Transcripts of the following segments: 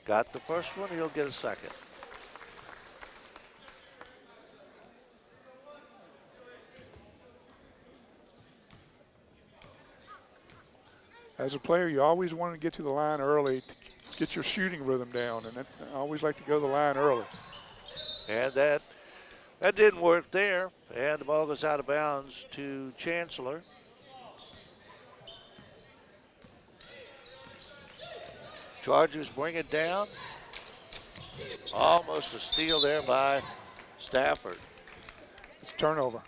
Got the first one, he'll get a second. As a player, you always want to get to the line early to get your shooting rhythm down, and I always like to go to the line early. And that didn't work there, and the ball goes out of bounds to Chancellor. Chargers bring it down. Almost a steal there by Stafford. It's a turnover.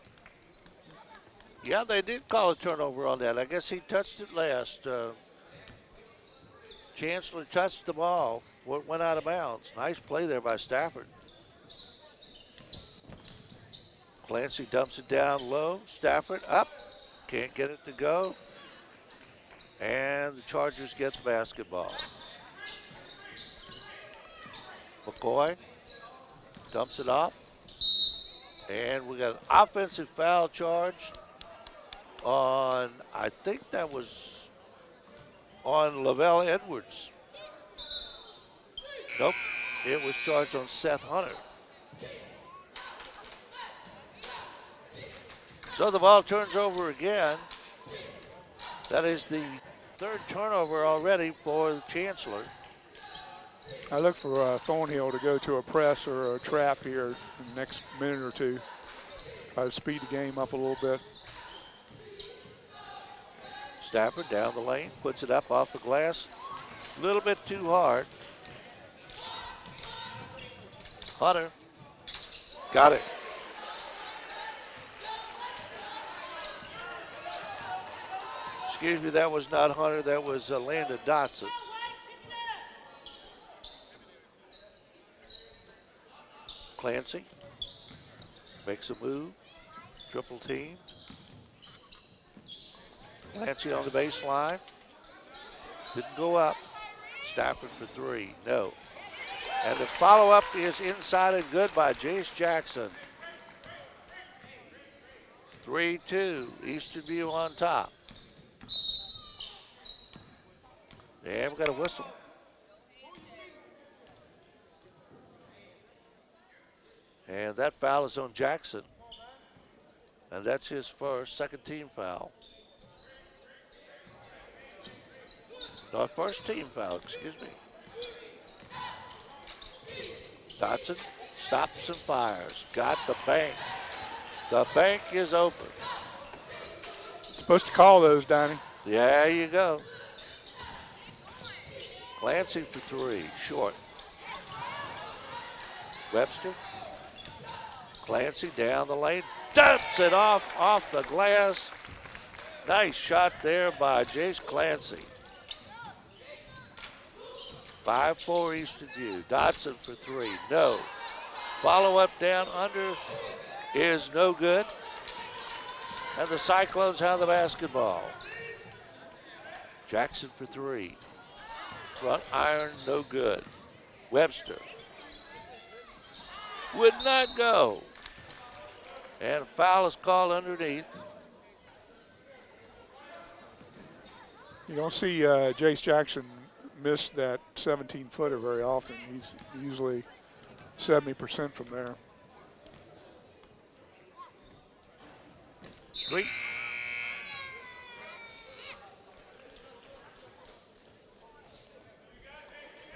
Yeah, they did call a turnover on that. I guess he touched it last. Chancellor touched the ball. Went out of bounds. Nice play there by Stafford. Clancy dumps it down low. Stafford up. Can't get it to go. And the Chargers get the basketball. McCoy dumps it off. And we got an offensive foul charge on, I think that was on Lavelle Edwards. Nope, it was charged on Seth Hunter. So the ball turns over again. That is the third turnover already for the Chancellor. I look for Thornhill to go to a press or a trap here in the next minute or two. Try to speed the game up a little bit. Stafford down the lane, puts it up off the glass. A little bit too hard. Hunter got it. Excuse me, that was not Hunter, that was Landon Dotson. Clancy makes a move, triple team. Clancy on the baseline. Didn't go up. Stafford for three. No. And the follow-up is inside and good by Jace Jackson. 3-2. Eastern View on top. And we got a whistle. And that foul is on Jackson. And that's his first, second team foul. No, first team foul, excuse me. Dotson stops and fires. Got the bank. The bank is open. Supposed to call those, Donnie. There you go. Clancy for three, short. Webster. Clancy down the lane, dumps it off the glass. Nice shot there by Jace Clancy. 5-4 Eastern View. Dotson for three, no. Follow up down under is no good. And the Cyclones have the basketball. Jackson for three. Front iron, no good. Webster. Would not go. And a foul is called underneath. You don't see Jace Jackson miss that 17-footer very often. He's usually 70% from there. Street.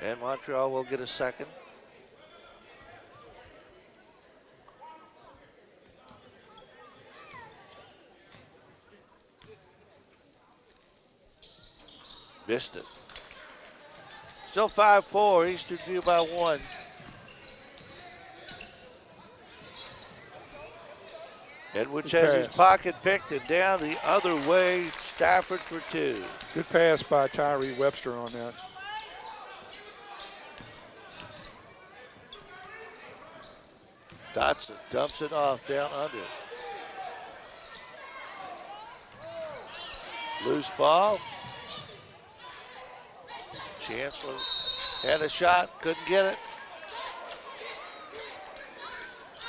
And Montreal will get a second. Missed it. Still 5-4, Eastern View by one. Edwards has his pocket picked and down the other way. Stafford for two. Good pass by Tyree Webster on that. Dotson dumps it off down under. Loose ball. Chancellor had a shot, couldn't get it.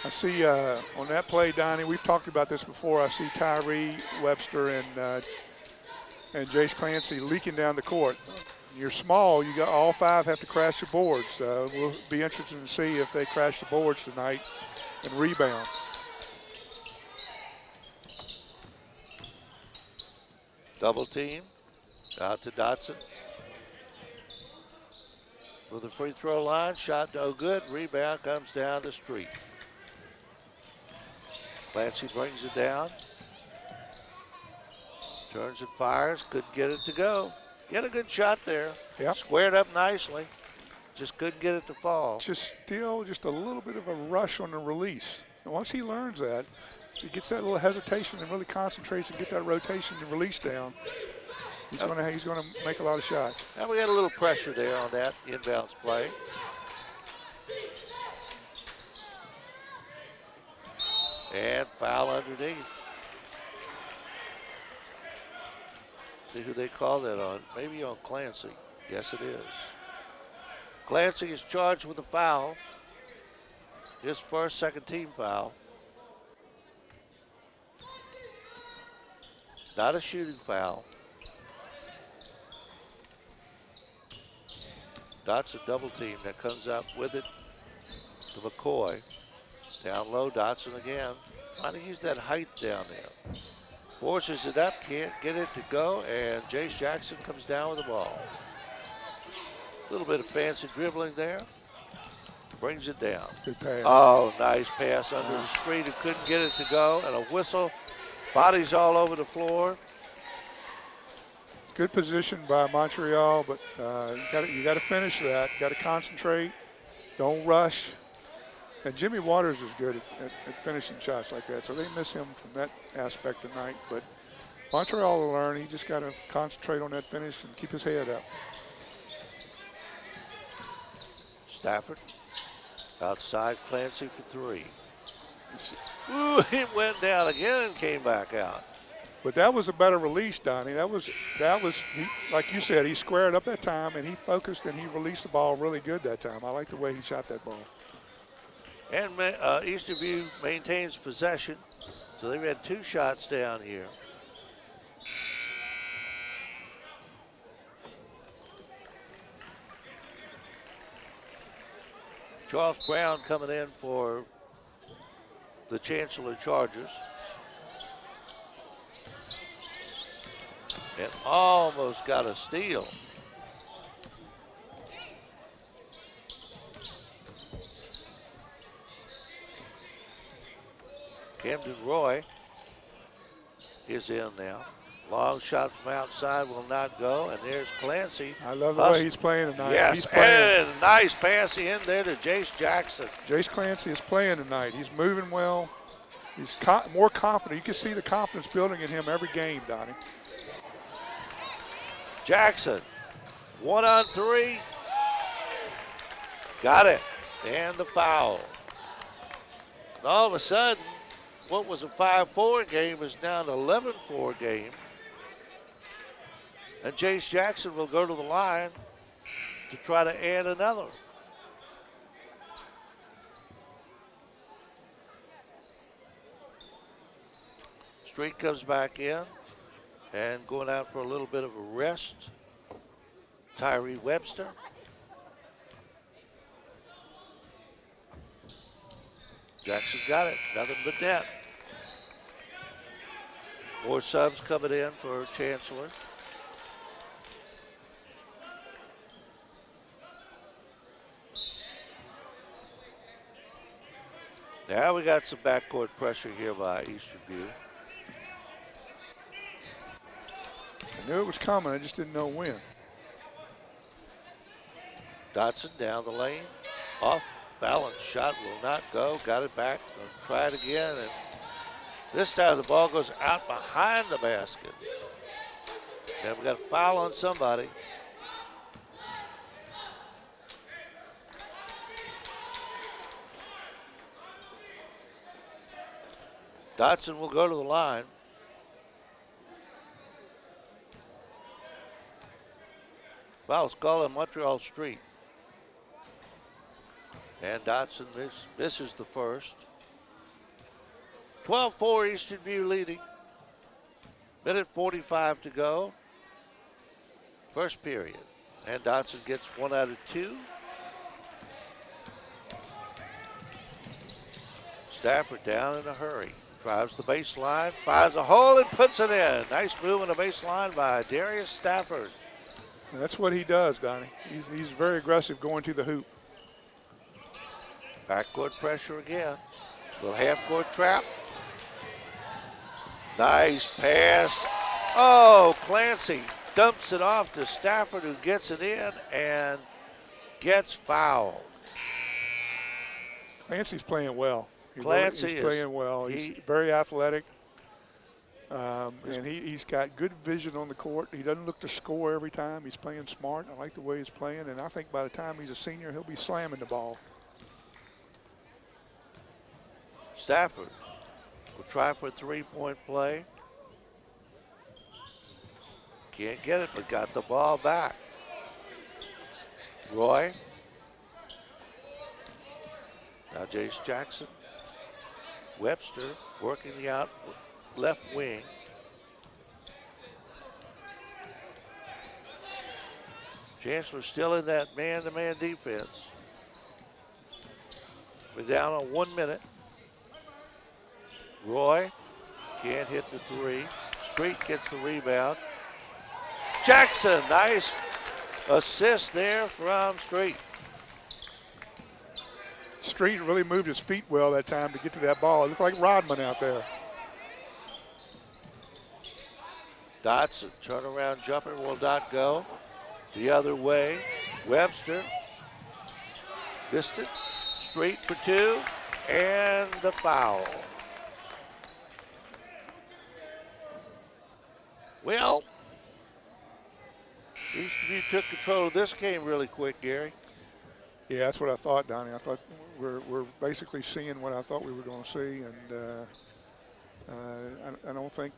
I see on that play, Donnie, we've talked about this before. I see Tyree Webster and Jace Clancy leaking down the court. you're small, you got all 5 have to crash the boards. We'll be interested to see if they crash the boards tonight and rebound. Double team. Out to Dotson. For the free throw line, shot no good. Rebound comes down to Street. Clancy brings it down. Turns and fires. Couldn't get it to go. Get a good shot there. Yep. Squared up nicely. Just couldn't get it to fall. Just still just a little bit of a rush on the release. And once he learns that, he gets that little hesitation and really concentrates and get that rotation and release down. He's going to make a lot of shots. And we got a little pressure there on that inbounds play. And foul underneath. See who they call that on. Maybe on Clancy. Yes, it is. Clancy is charged with a foul. His first second team foul. Not a shooting foul. Dotson double team that comes up with it to McCoy. Down low, Dotson again. Trying to use that height down there. Forces it up, can't get it to go, and Jace Jackson comes down with the ball. A little bit of fancy dribbling there. Brings it down. Good pass. Oh, nice pass under the screen. Who couldn't get it to go, and a whistle. Bodies all over the floor. Good position by Montreal, but you got to finish that. You got to concentrate. Don't rush. And Jimmy Waters is good at finishing shots like that, so they miss him from that aspect tonight. But Montreal will learn. He just got to concentrate on that finish and keep his head up. Stafford outside, Clancy for 3. Ooh, it went down again and came back out. But that was a better release, Donnie. That was like you said, he squared up that time and he focused and he released the ball really good that time. I like the way he shot that ball. And Easterview maintains possession, so they've had 2 shots down here. Charles Brown coming in for the Chancellor Chargers. And almost got a steal. Camden Roy is in now. Long shot from outside will not go, and there's Clancy. I love the way he's playing tonight. Yes, he's playing. and a nice pass in there to Jace Jackson. Jace Clancy is playing tonight. He's moving well. He's more confident. You can see the confidence building in him every game, Donnie. Jackson, 1 on 3. Got it, and the foul. And all of a sudden, what was a 5-4 game is now an 11-4 game. And Jace Jackson will go to the line to try to add another. Street comes back in and going out for a little bit of a rest. Tyree Webster. Jackson got it, nothing but net. More subs coming in for Chancellor. Now we got some backcourt pressure here by Easterview. I knew it was coming, I just didn't know when. Dotson down the lane, off balance shot will not go, got it back, try it again, and this time the ball goes out behind the basket. And we got a foul on somebody. Dotson will go to the line. Well, let's call him Montreal Street. And Dotson misses the first. 12-4 Easterview leading. Minute 45 to go. First period. And Dotson gets 1 out of 2. Stafford down in a hurry. Drives the baseline, finds a hole and puts it in. Nice move on the baseline by Darius Stafford. And that's what he does, Donnie. He's very aggressive going to the hoop. Backcourt pressure again. Little half-court trap. Nice pass. Oh, Clancy dumps it off to Stafford, who gets it in and gets fouled. Clancy's playing well. He's Clancy playing well. He's very athletic. And he's got good vision on the court. He doesn't look to score every time. He's playing smart. I like the way he's playing. And I think by the time he's a senior, he'll be slamming the ball. Stafford will try for a three-point play. Can't get it, but got the ball back. Roy. Now Jace Jackson. Webster working the out left wing. Chancellor still in that man-to-man defense. We're down on 1 minute. Roy can't hit the three. Street gets the rebound. Jackson, nice assist there from Street. Street really moved his feet well that time to get to that ball. It looked like Rodman out there. Dotson, turnaround jumper will not go. The other way, Webster. Missed it. Street for 2, and the foul. Well, Eastview took control of this game really quick, Gary. Yeah, that's what I thought, Donnie. I thought we're basically seeing what I thought we were going to see, and I don't think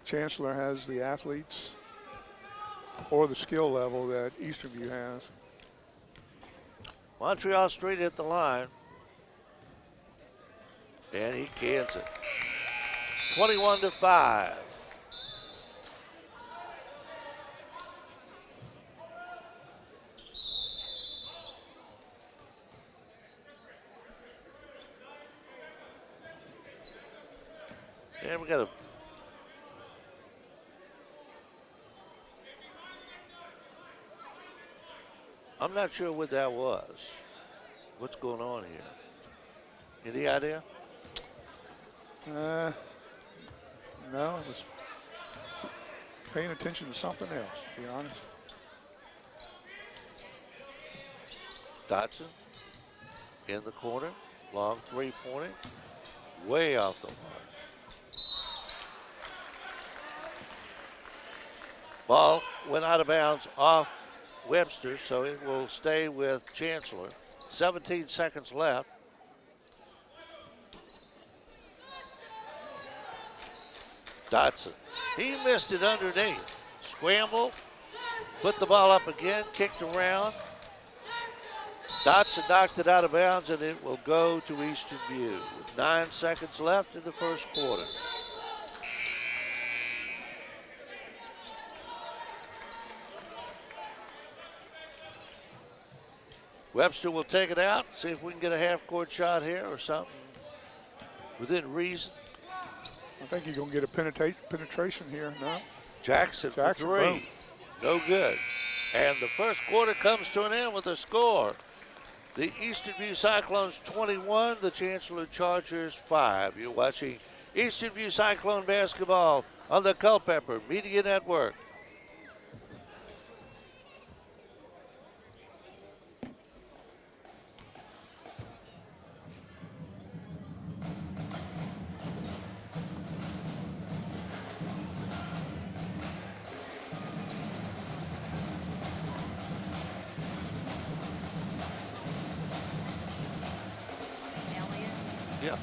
Chancellor has the athletes or the skill level that Easterview has. Montreal Street hit the line, and he cans it. 21-5. And we got a I'm not sure what that was. What's going on here? Any idea? No, I was paying attention to something else, to be honest. Dotson in the corner, long three-pointer, way off the mark. Ball went out of bounds off Webster, so it will stay with Chancellor. 17 seconds left. Dotson, he missed it underneath. Scramble, put the ball up again, kicked around. Dotson knocked it out of bounds, and it will go to Eastern View with 9 seconds left in the first quarter. Webster will take it out, see if we can get a half-court shot here or something within reason. I think you're going to get a penetration here, no? Jackson for 3. Boom. No good. And the first quarter comes to an end with a score. The Eastonview Cyclones 21, the Chancellor Chargers 5. You're watching Eastonview Cyclone basketball on the Culpeper Media Network. Yeah.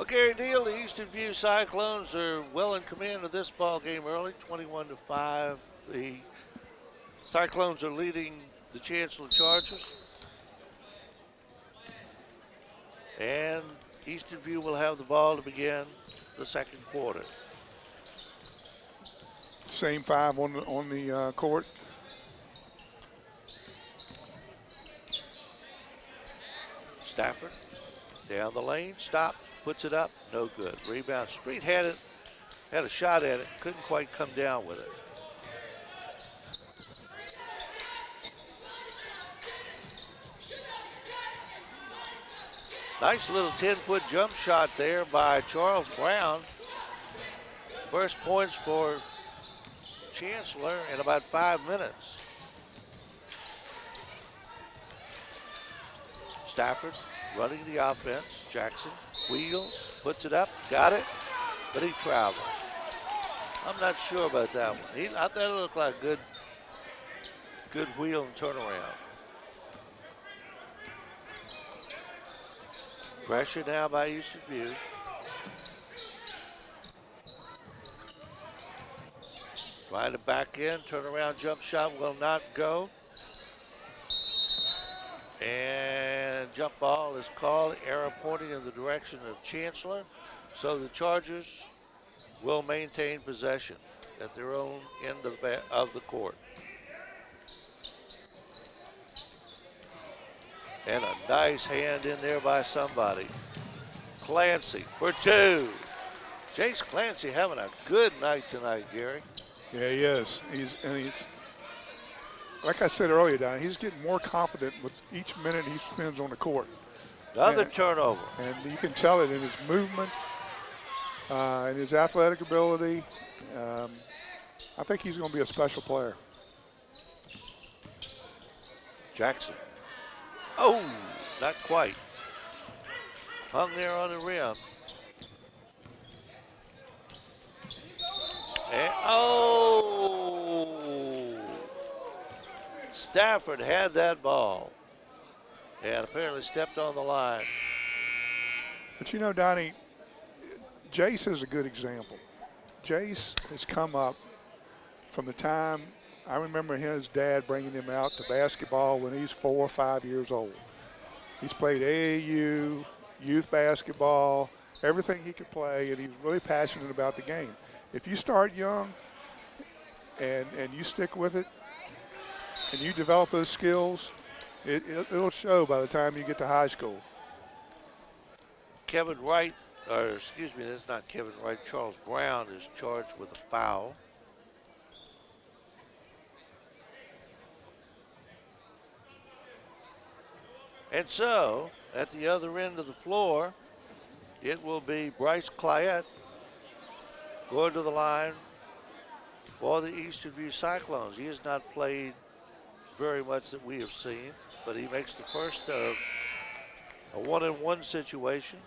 Well, Gary Deal, the Eastern View Cyclones are well in command of this ball game early, 21-5. The Cyclones are leading the Chancellor Chargers. And Eastern View will have the ball to begin the second quarter. Same five on the court. Stafford down the lane, stops, puts it up, no good. Rebound. Street had it, had a shot at it, couldn't quite come down with it. Nice little 10-foot jump shot there by Charles Brown. First points for Chancellor in about 5 minutes. Stafford running the offense. Jackson wheels, puts it up, got it, but he traveled. I'm not sure about that one. I thought it looked like a good wheel and turnaround. Pressure now by Eastern View. Trying to back in, turnaround jump shot will not go. And jump ball is called, arrow pointing in the direction of Chancellor. So the Chargers will maintain possession at their own end of the court. And a nice hand in there by somebody. Clancy for two. Jace Clancy having a good night tonight, Gary. Yeah, he is. He's like I said earlier, Don, he's getting more confident with each minute he spends on the court. Another turnover. And you can tell it in his movement, in his athletic ability. I think he's going to be a special player. Jackson. Oh, not quite. Hung there on the rim. And, oh! Stafford had that ball and apparently stepped on the line. But you know, Donnie, Jace is a good example. Jace has come up from the time I remember his dad bringing him out to basketball when he's 4 or 5 years old. He's played AAU, youth basketball, everything he could play, and he was really passionate about the game. If you start young and you stick with it and you develop those skills, it'll show by the time you get to high school. Kevin Wright, or excuse me, that's not Kevin Wright, Charles Brown is charged with a foul. And so, at the other end of the floor, it will be Bryce Clyett going to the line for the Eastern View Cyclones. He has not played very much that we have seen, but he makes the first of a 1-on-1 situation.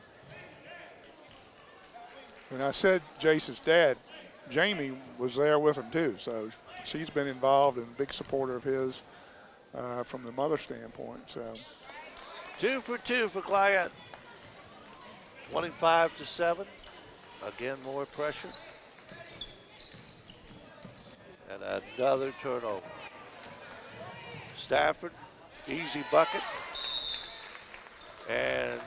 When I said Jace's dad, Jamie was there with him too, so she's been involved and a big supporter of his from the mother standpoint. So 2 for 2 for Clyett. 25-7. Again, more pressure. And another turnover. Stafford, easy bucket. And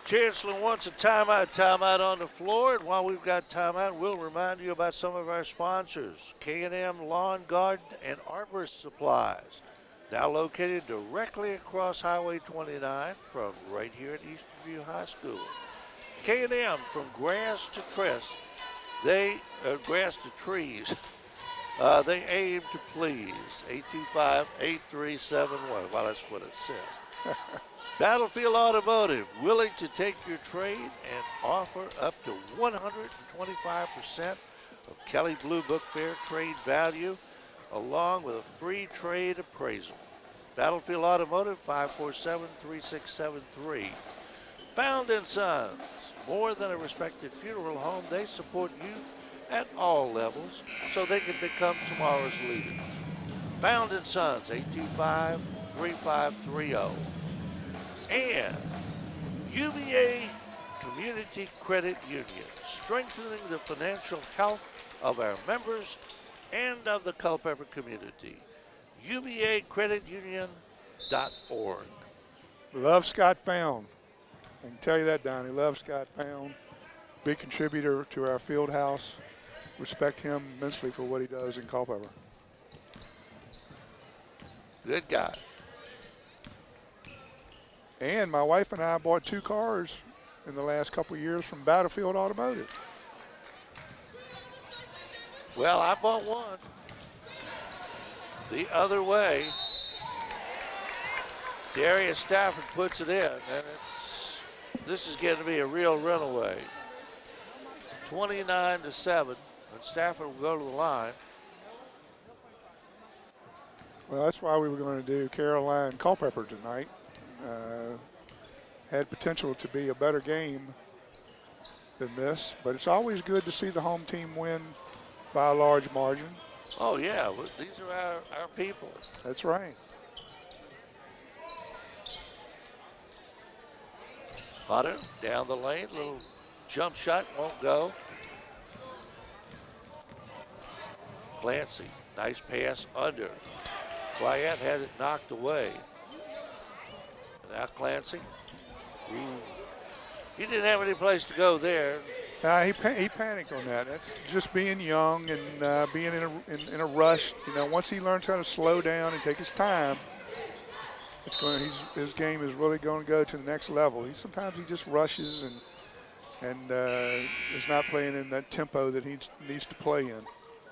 Chancellor wants a timeout on the floor. And while we've got timeout, we'll remind you about some of our sponsors. K&M Lawn, Garden, and Arborist Supplies. Now located directly across Highway 29 from right here at Eastern View High School. K&M, from grass to grass to trees. They aim to please. 825-8371. Well, that's what it says. Battlefield Automotive, willing to take your trade and offer up to 125% of Kelly Blue Book Fair trade value, along with a free trade appraisal. Battlefield Automotive, 547-3673. Found & Sons, more than a respected funeral home, they support youth at all levels so they can become tomorrow's leaders. Found & Sons, 825-3530. And UVA Community Credit Union, strengthening the financial health of our members and of the Culpeper community. UBAcreditunion.org. Love Scott Pound. I can tell you that, Donnie. Love Scott Pound. Big contributor to our field house. Respect him immensely for what he does in Culpeper. Good guy. And my wife and I bought 2 cars in the last couple of years from Battlefield Automotive. Well, I bought one the other way. Darius Stafford puts it in, and this is getting to be a real runaway. 29-7, and Stafford will go to the line. Well, that's why we were going to do Caroline Culpeper tonight. Had potential to be a better game than this, but it's always good to see the home team win by a large margin. Oh, yeah, these are our people. That's right. Hutter down the lane, little jump shot, won't go. Clancy, nice pass under. Clayette has it knocked away. Now Clancy. He didn't have any place to go there. He panicked on that. That's just being young and being in a rush. You know, once he learns how to slow down and take his time, his game is really going to go to the next level. Sometimes he just rushes and is not playing in that tempo that he needs to play in.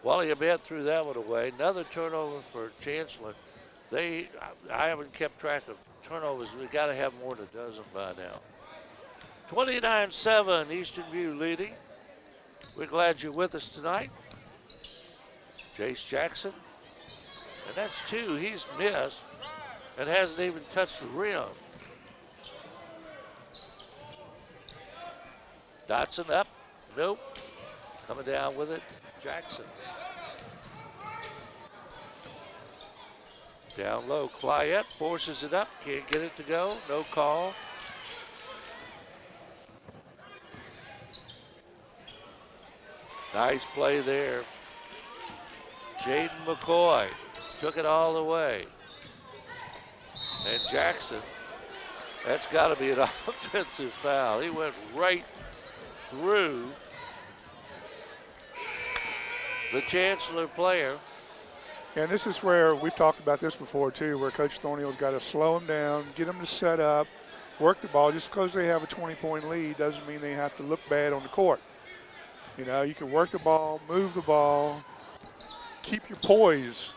Wally Abed threw that one away. Another turnover for Chancellor. I haven't kept track of turnovers. We've got to have more than a dozen by now. 29-7, Eastern View leading. We're glad you're with us tonight. Jace Jackson, and that's 2 he's missed and hasn't even touched the rim. Dotson up, nope. Coming down with it, Jackson. Down low, Clayette forces it up, can't get it to go, no call. Nice play there. Jaden McCoy took it all the way. And Jackson, that's got to be an offensive foul. He went right through the Chancellor player. And this is where we've talked about this before too, where Coach Thorneal's got to slow them down, get them to set up, work the ball. Just because they have a 20-point lead doesn't mean they have to look bad on the court. You know, you can work the ball, move the ball, keep your poise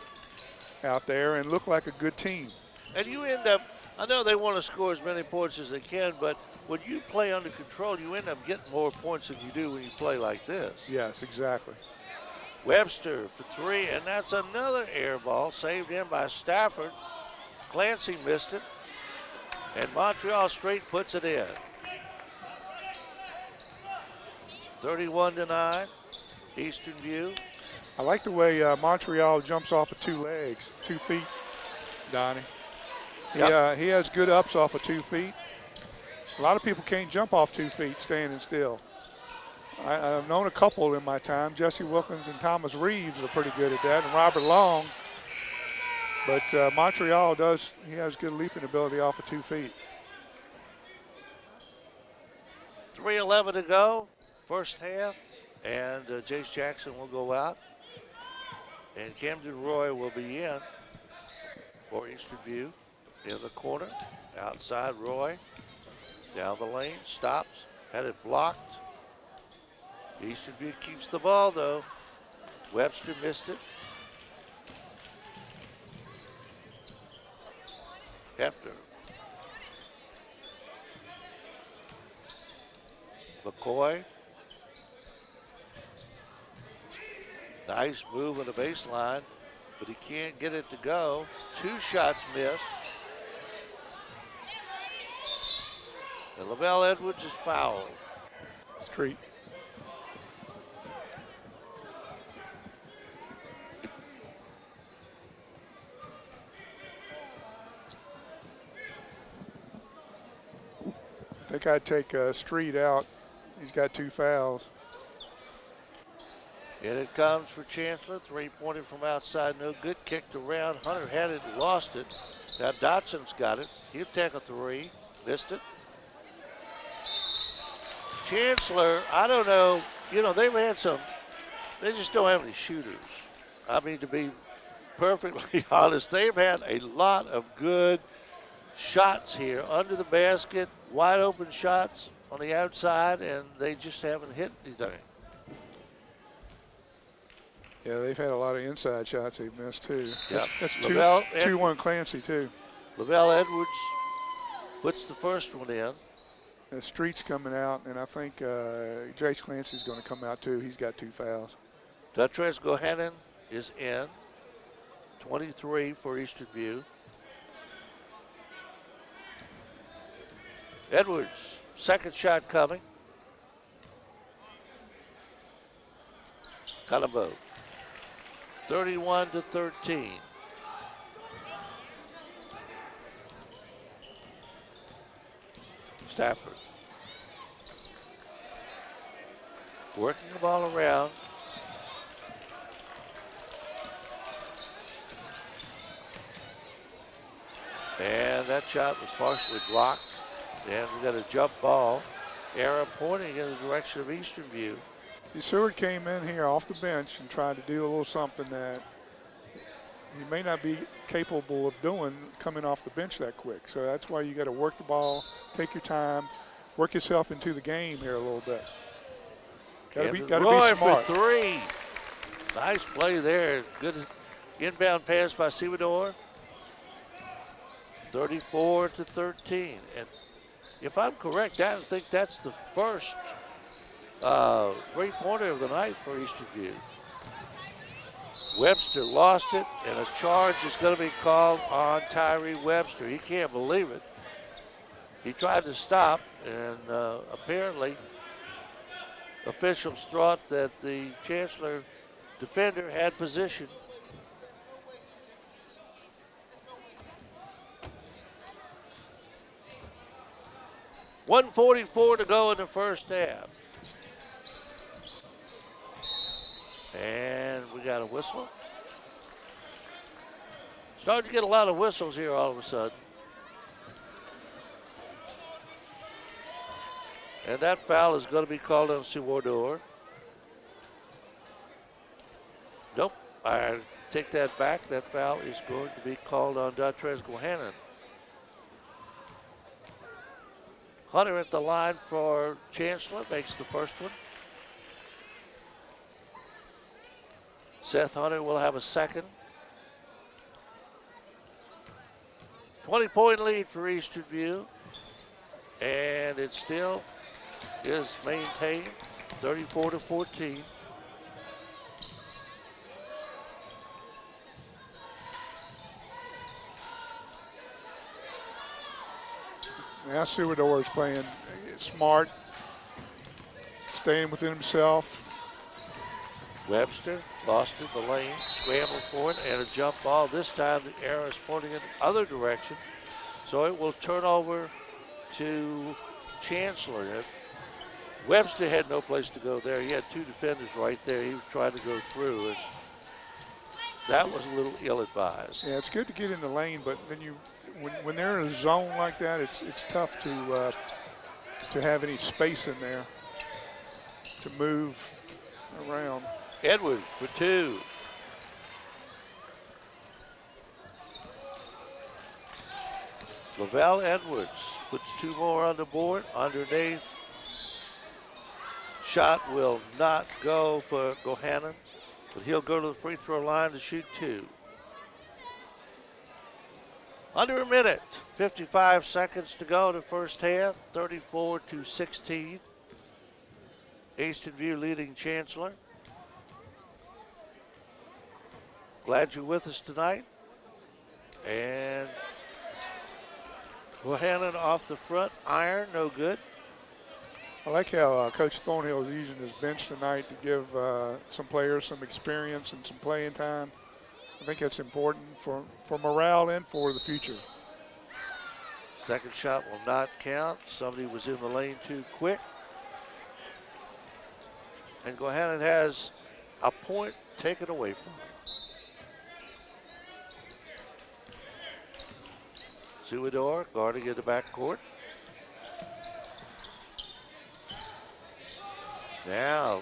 out there and look like a good team. And you end up, I know they want to score as many points as they can, but when you play under control, you end up getting more points than you do when you play like this. Yes, exactly. Webster for 3, and that's another air ball saved in by Stafford. Clancy missed it, and Montreal straight puts it in. 31-9, Eastern View. I like the way Montreal jumps off of 2 legs, 2 feet, Donnie. Yep. He has good ups off of 2 feet. A lot of people can't jump off 2 feet standing still. I've known a couple in my time. Jesse Wilkins and Thomas Reeves are pretty good at that, and Robert Long. But Montreal he has good leaping ability off of 2 feet. 3:11 to go, first half, and Jace Jackson will go out. And Camden Roy will be in for Eastern View. In the corner, outside Roy, down the lane, stops, had it blocked. Eastern View keeps the ball though. Webster missed it. Hefner. McCoy. Nice move on the baseline, but he can't get it to go. 2 shots missed. And Lavelle Edwards is fouled. Street. I think I'd take Street out He's got 2 fouls. And it comes for Chancellor. 3-pointer from outside, no good. Kicked around. Hunter had it, lost it. Now Dotson's got it. He'll take a 3. Missed it. Chancellor, I don't know. You know, they've had some. They just don't have any shooters. I mean, to be perfectly honest, they've had a lot of good shots here under the basket, wide open shots on the outside, and they just haven't hit anything. Yeah, they've had a lot of inside shots they've missed too. Yep. That's 2-1 Clancy too. Lavelle Edwards puts the first one in. The Street's coming out, and I think Jace Clancy's going to come out too. He's got 2 fouls. Dutrez Gohanan is in. 23 for Eastern View. Edwards, second shot coming. Cut them both. 31-13. Stafford. Working the ball around. And that shot was partially blocked. And we got a jump ball. Arrow pointing in the direction of Eastern View. See, Seward came in here off the bench and tried to do a little something that he may not be capable of doing coming off the bench that quick. So that's why you got to work the ball, take your time, work yourself into the game here a little bit. Got to be smart. For 3. Nice play there. Good inbound pass by Sewador. 34-13. And if I'm correct, I think that's the first 3-pointer of the night for Eastern View. Webster lost it, and a charge is going to be called on Tyree Webster. He can't believe it. He tried to stop, and apparently officials thought that the Chancellor defender had position. .144 to go in the first half. And we got a whistle. Starting to get a lot of whistles here all of a sudden. And that foul is going to be called on Sewador. Nope, I take that back. That foul is going to be called on Dutrez Gohanan. Hunter at the line for Chancellor makes the first one. Seth Hunter will have a second. 20-point lead for Eastern View. And it still is maintained, 34-14. Now Sewador is playing smart, staying within himself. Webster lost in the lane, scramble for it, and a jump ball. This time the arrow is pointing in the other direction, so it will turn over to Chancellor. Webster had no place to go there. He had 2 defenders right there. He was trying to go through, and that was a little ill-advised. Yeah, it's good to get in the lane, but then when they're in a zone like that, it's tough to have any space in there to move around. Edwards for 2. Lavelle Edwards puts 2 more on the board. Underneath. Shot will not go for Gohanan, but he'll go to the free throw line to shoot 2. Under a minute, 55 seconds to go in the first half, 34-16. Eastern View leading Chancellor. Glad you're with us tonight. And Gohanan off the front, iron, no good. I like how Coach Thornhill is using his bench tonight to give some players some experience and some playing time. I think that's important for morale and for the future. Second shot will not count. Somebody was in the lane too quick. And Gohannon has a point taken away from him. Suidor guarding in the backcourt. Now,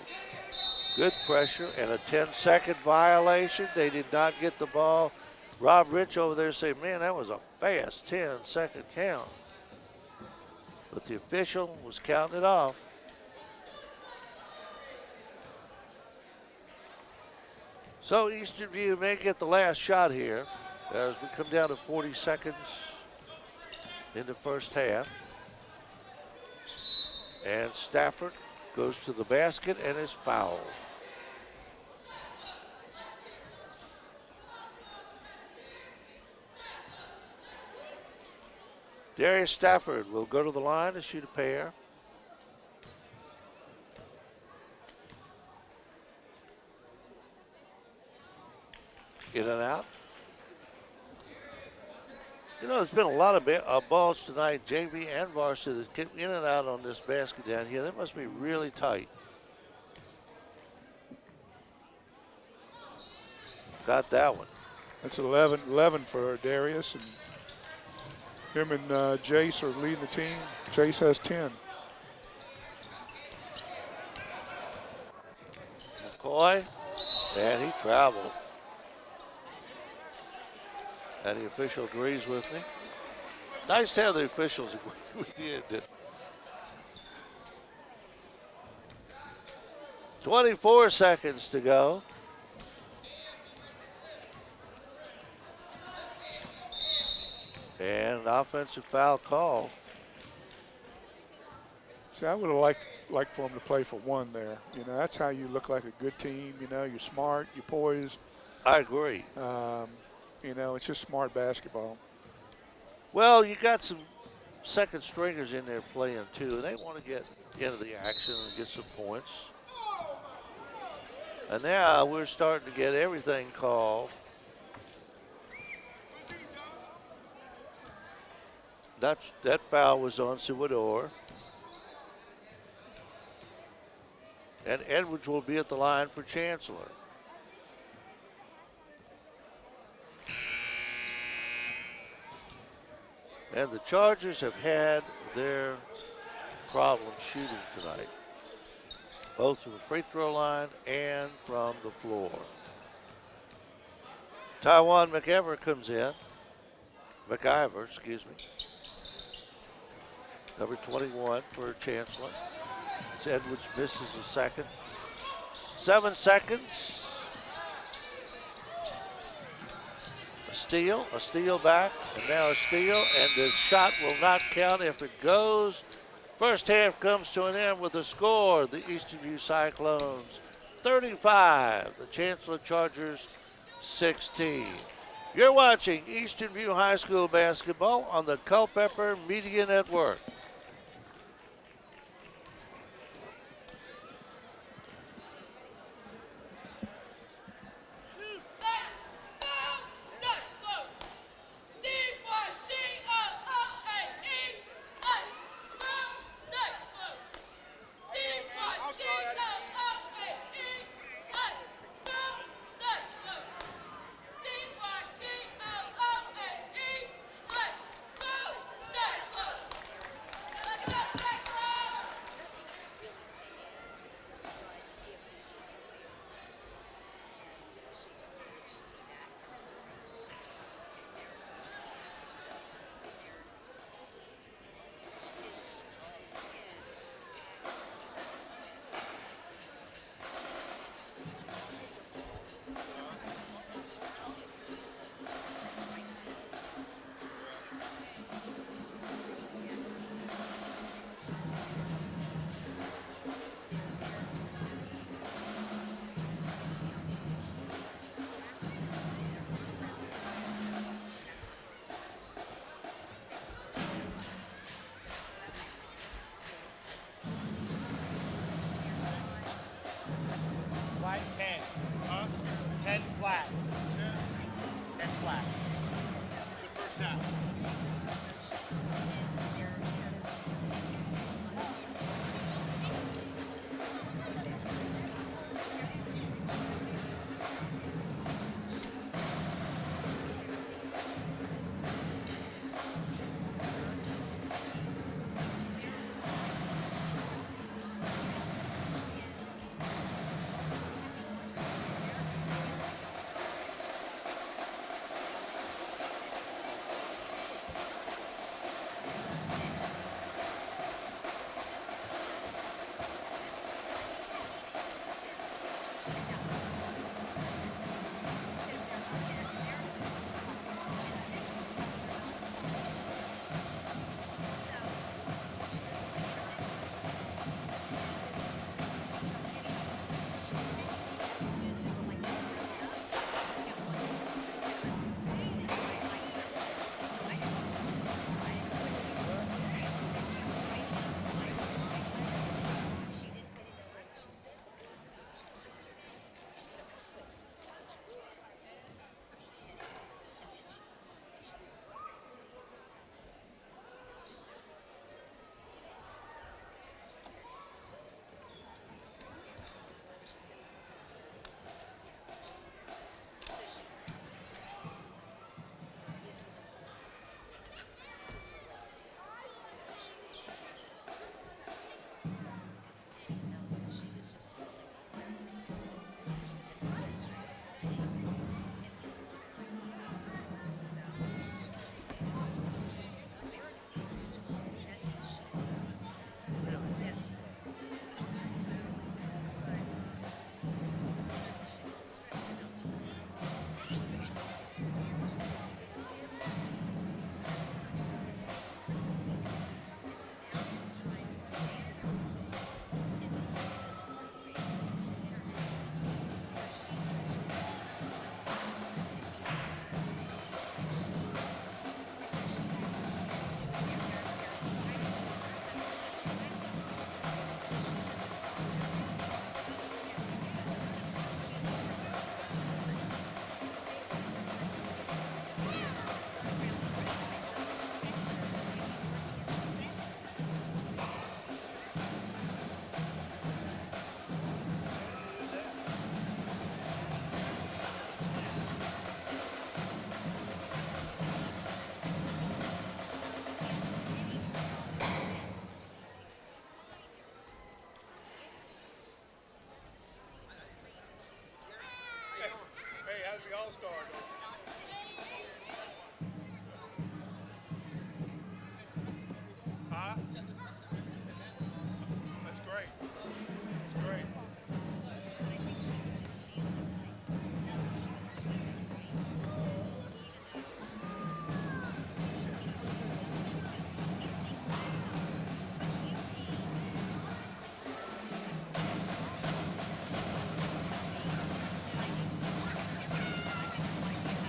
good pressure and a 10-second violation. They did not get the ball. Rob Rich over there saying, man, that was a fast 10-second count. But the official was counting it off. So Eastern View may get the last shot here as we come down to 40 seconds in the first half. And Stafford goes to the basket and is fouled. Darius Stafford will go to the line to shoot a pair. In and out. You know, there's been a lot of balls tonight, JV and varsity, that get in and out on this basket down here. That must be really tight. Got that one. That's 11 for Darius, and him and Jace are leading the team. Jace has 10. McCoy, and he traveled. And the official agrees with me. Nice to have the officials agree with you. 24 seconds to go. And an offensive foul call. See, I would have liked for him to play for one there. You know, that's how you look like a good team. You know, you're smart, you're poised. I agree. You know, it's just smart basketball. Well, you got some second stringers in there playing too. They want to get into the action and get some points. And now we're starting to get everything called. That foul was on Suidor. And Edwards will be at the line for Chancellor. And the Chargers have had their problem shooting tonight, both from the free throw line and from the floor. Taiwan McIver comes in. McIver, excuse me. Number 21 for Chancellor. As Edwards misses a second. 7 seconds. A steal back, and now a steal, and the shot will not count if it goes. First half comes to an end with a score. The Eastern View Cyclones 35, the Chancellor Chargers 16. You're watching Eastern View High School basketball on the Culpeper Media Network. Flat 10. Huh? 10 flat. 10 flat. The first half. the All-Star. Huh? That's great. That's great. But I think she was just feeling like nothing she was doing was right. Even though she, she's young, she said, give me criticism, but give me common criticism that tells me what's wrong. Don't just tell me that I need to do something differently when I have no idea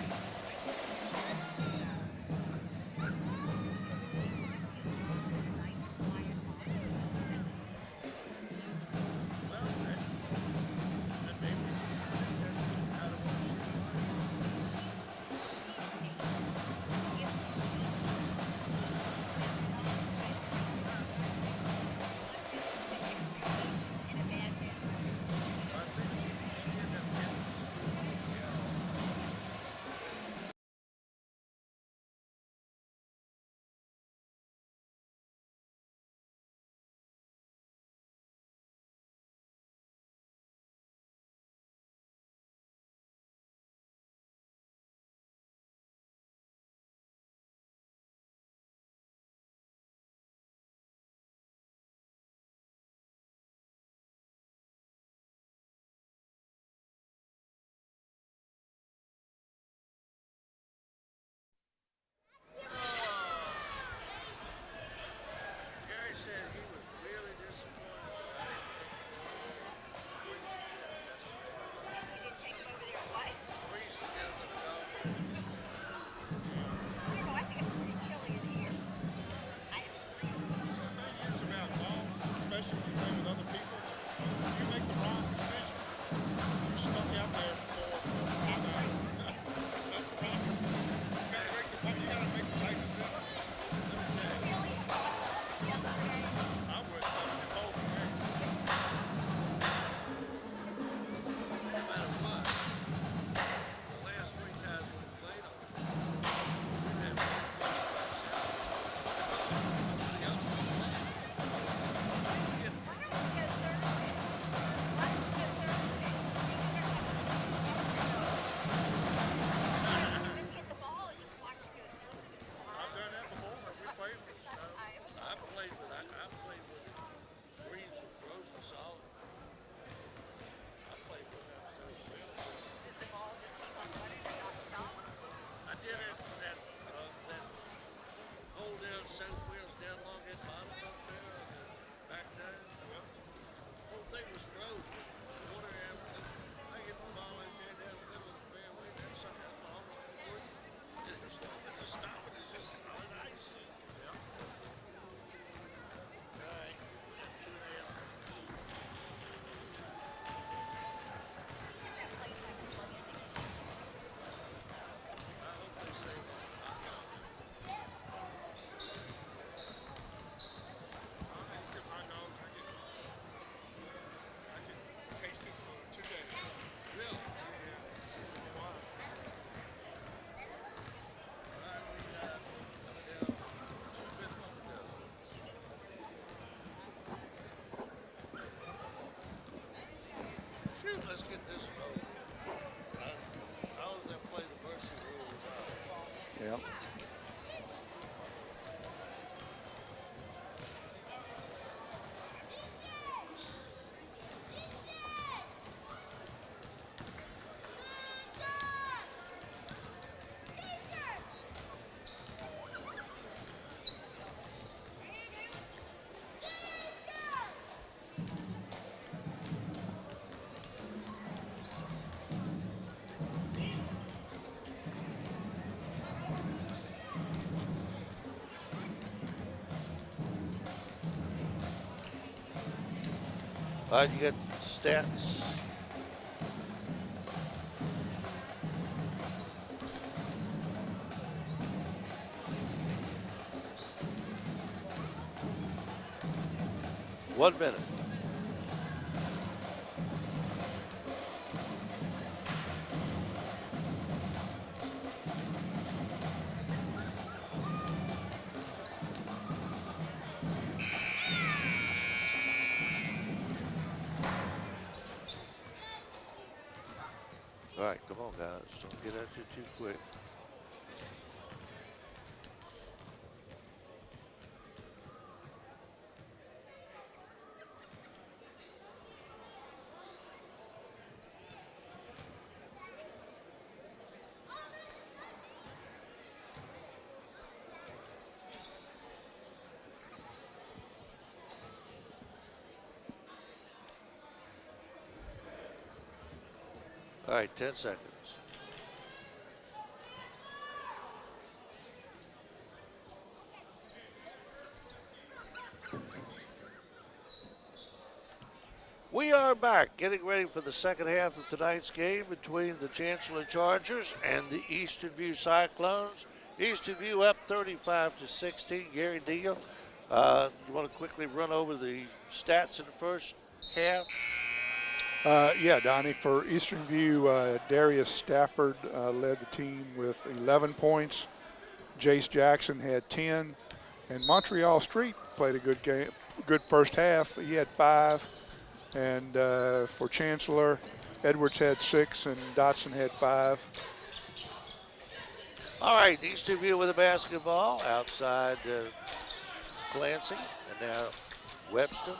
let's get this one over. I don't know if they play the mercy rule or not. Yeah. All right, you got stats. One minute. All right, come on, guys. Don't get at you too quick. All right, 10 seconds. We are back, getting ready for the second half of tonight's game between the Chancellor Chargers and the Eastern View Cyclones. Eastern View up 35-16. Gary Deal, you want to quickly run over the stats in the first half? Yeah, Donnie, for Eastern View, Darius Stafford led the team with 11 points. Jace Jackson had 10. And Montreal Street played a good game, good first half. He had 5. And for Chancellor, Edwards had 6 and Dotson had 5. All right, Eastern View with a basketball outside Clancy. And now Webster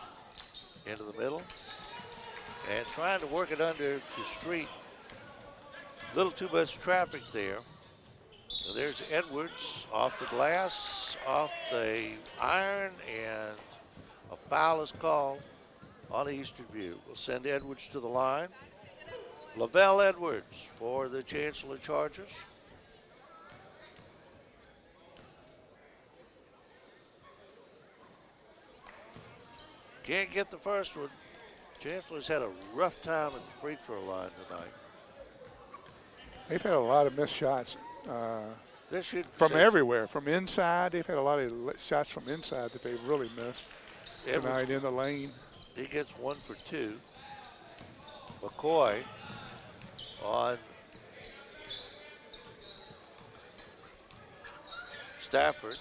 into the middle. And trying to work it under the street. A little too much traffic there. So there's Edwards off the glass, off the iron, and a foul is called on Eastern View. We'll send Edwards to the line. Lavelle Edwards for the Chancellor Chargers. Can't get the first one. Chancellor's had a rough time at the free throw line tonight. They've had a lot of missed shots from everywhere, from inside. They've had a lot of shots from inside that they've really missed tonight in the lane. He gets 1 for 2. McCoy on Stafford.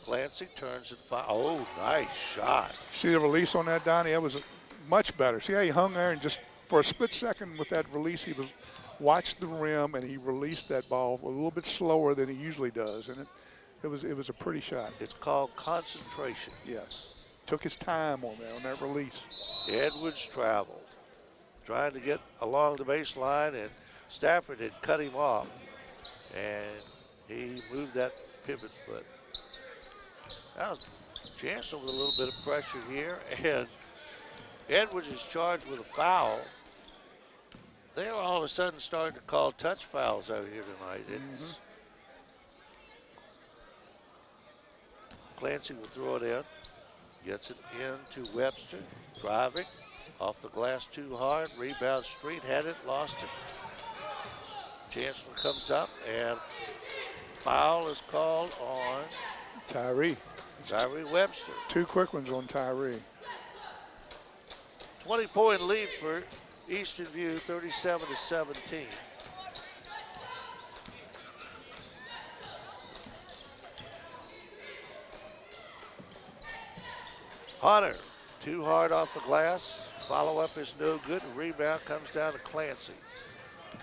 Clancy turns and fires. Oh, nice shot. See the release on that, Donnie? That was much better. See how he hung there and just for a split second with that release, he watched the rim and he released that ball a little bit slower than he usually does, and it was a pretty shot. It's called concentration. Yes, took his time on that release. Edwards traveled, trying to get along the baseline, and Stafford had cut him off, and he moved that pivot foot. Now, Chancellor with a little bit of pressure here, and Edwards is charged with a foul. They're all of a sudden starting to call touch fouls out here tonight. Clancy will throw it in, gets it into Webster, driving, off the glass too hard, rebound Street, had it, lost it. Chancellor comes up, and foul is called on Tyree Webster. 2 quick ones on Tyree. 20-point lead for Eastern View, 37-17. Hunter, too hard off the glass. Follow-up is no good. The rebound comes down to Clancy.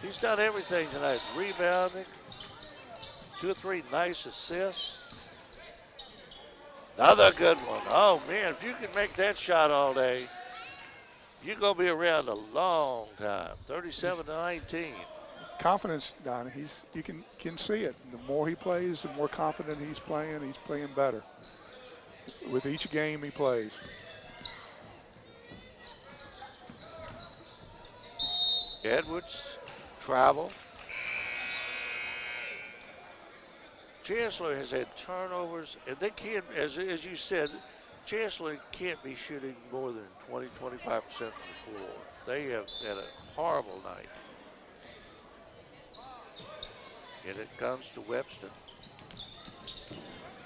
He's done everything tonight. Rebounding, 2 or 3 nice assists. Another good one. Oh, man, if you can make that shot all day, you're going to be around a long time. 37-19. Confidence, Don. You can see it. The more he plays, the more confident he's playing better with each game he plays. Edwards, travel. Chancellor has had turnovers, and they can't, as you said, Chancellor can't be shooting more than 20, 25% from the floor. They have had a horrible night. And it comes to Webster.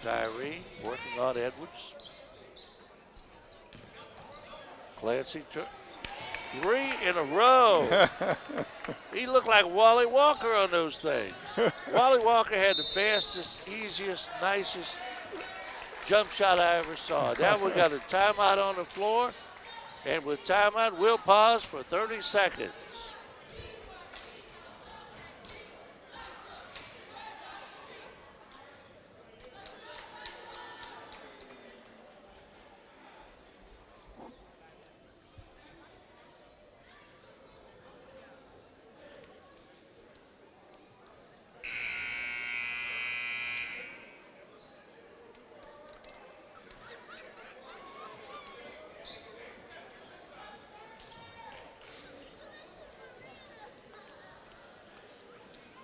Tyree working on Edwards. Clancy, 3 in a row. He looked like Wally Walker on those things. Wally Walker had the fastest, easiest, nicest jump shot I ever saw. Now we got a timeout on the floor. And with timeout, we'll pause for 30 seconds.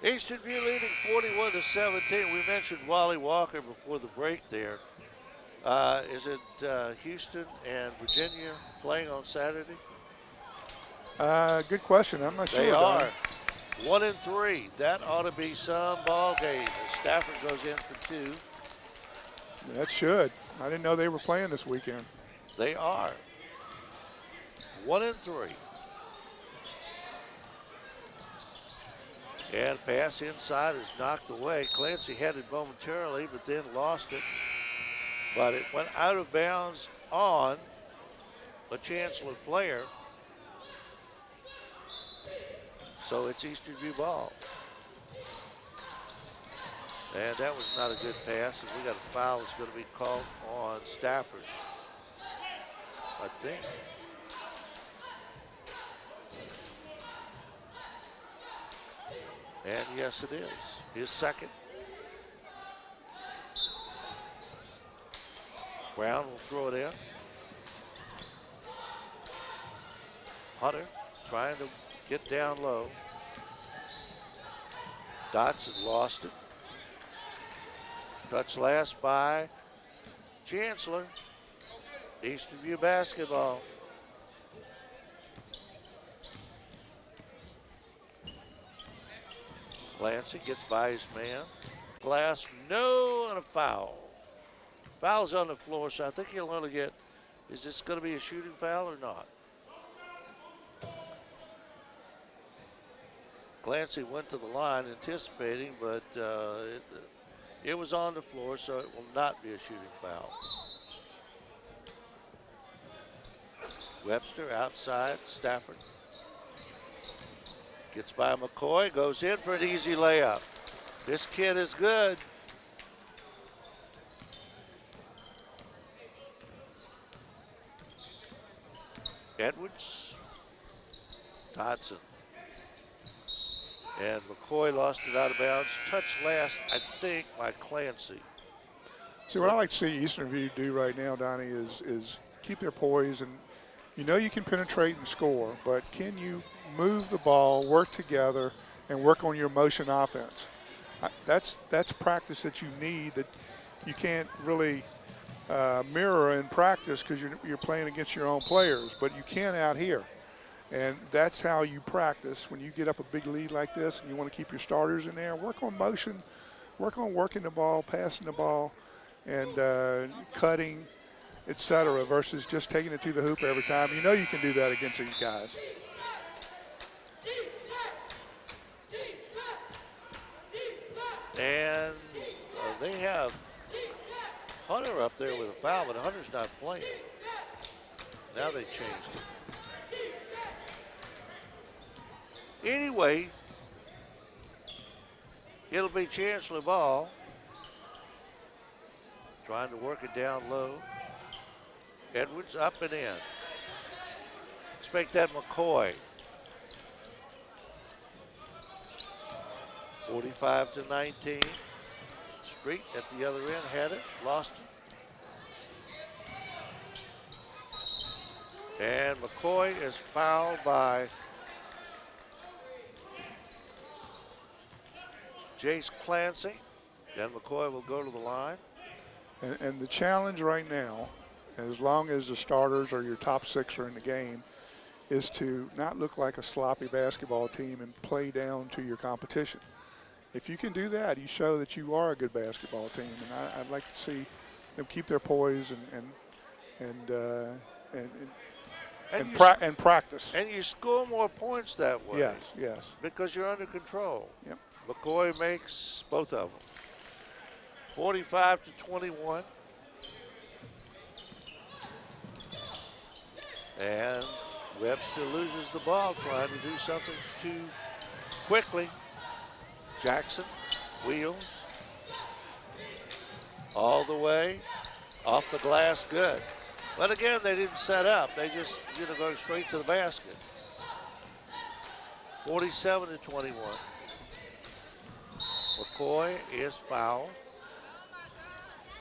Easton View leading 41-17. We mentioned Wally Walker before the break there. Is it Houston and Virginia playing on Saturday? Good question. I'm not sure. They are. 1-3. That ought to be some ball game as Stafford goes in for 2. That should. I didn't know they were playing this weekend. They are. 1-3. And pass inside is knocked away. Clancy had it momentarily, but then lost it. But it went out of bounds on a Chancellor player. So it's Eastern View ball. And that was not a good pass. And we got a foul that's going to be called on Stafford, I think. And yes, it is. His second. Brown will throw it in. Hunter trying to get down low. Dotson lost it. Touch last by Chancellor. Eastern View basketball. Clancy gets by his man. Glass, no, and a foul. Foul's on the floor, so I think he'll only get, is this going to be a shooting foul or not? Clancy went to the line anticipating, but it was on the floor, so it will not be a shooting foul. Webster outside, Stafford. Gets by McCoy, goes in for an easy layup. This kid is good. Edwards, Dotson. And McCoy lost it out of bounds. Touch last, I think, by Clancy. See, what I like to see Eastern View do right now, Donnie, is keep their poise. And you know you can penetrate and score, but can you move the ball, work together, and work on your motion offense? That's practice that you need that you can't really mirror in practice because you're playing against your own players, but you can out here. And that's how you practice when you get up a big lead like this and you want to keep your starters in there. Work on motion, work on working the ball, passing the ball, and cutting, etc., versus just taking it to the hoop every time. You know you can do that against these guys. And they have Hunter up there with a foul, but Hunter's not playing. Now they changed it. Anyway, it'll be Chancellor ball. Trying to work it down low. Edwards up and in. Let's make that McCoy. 45-19. Street at the other end had it, lost it. And McCoy is fouled by Jace Clancy. Then McCoy will go to the line. And the challenge right now, as long as the starters or your top 6 are in the game, is to not look like a sloppy basketball team and play down to your competition. If you can do that, you show that you are a good basketball team. And I'd like to see them keep their poise and practice. And you score more points that way. Yes, yes. Because you're under control. Yep. McCoy makes both of them. 45-21. And Webster loses the ball trying to do something too quickly. Jackson wheels all the way off the glass, good. But again, they didn't set up. They just, go straight to the basket. 47-21. McCoy is fouled.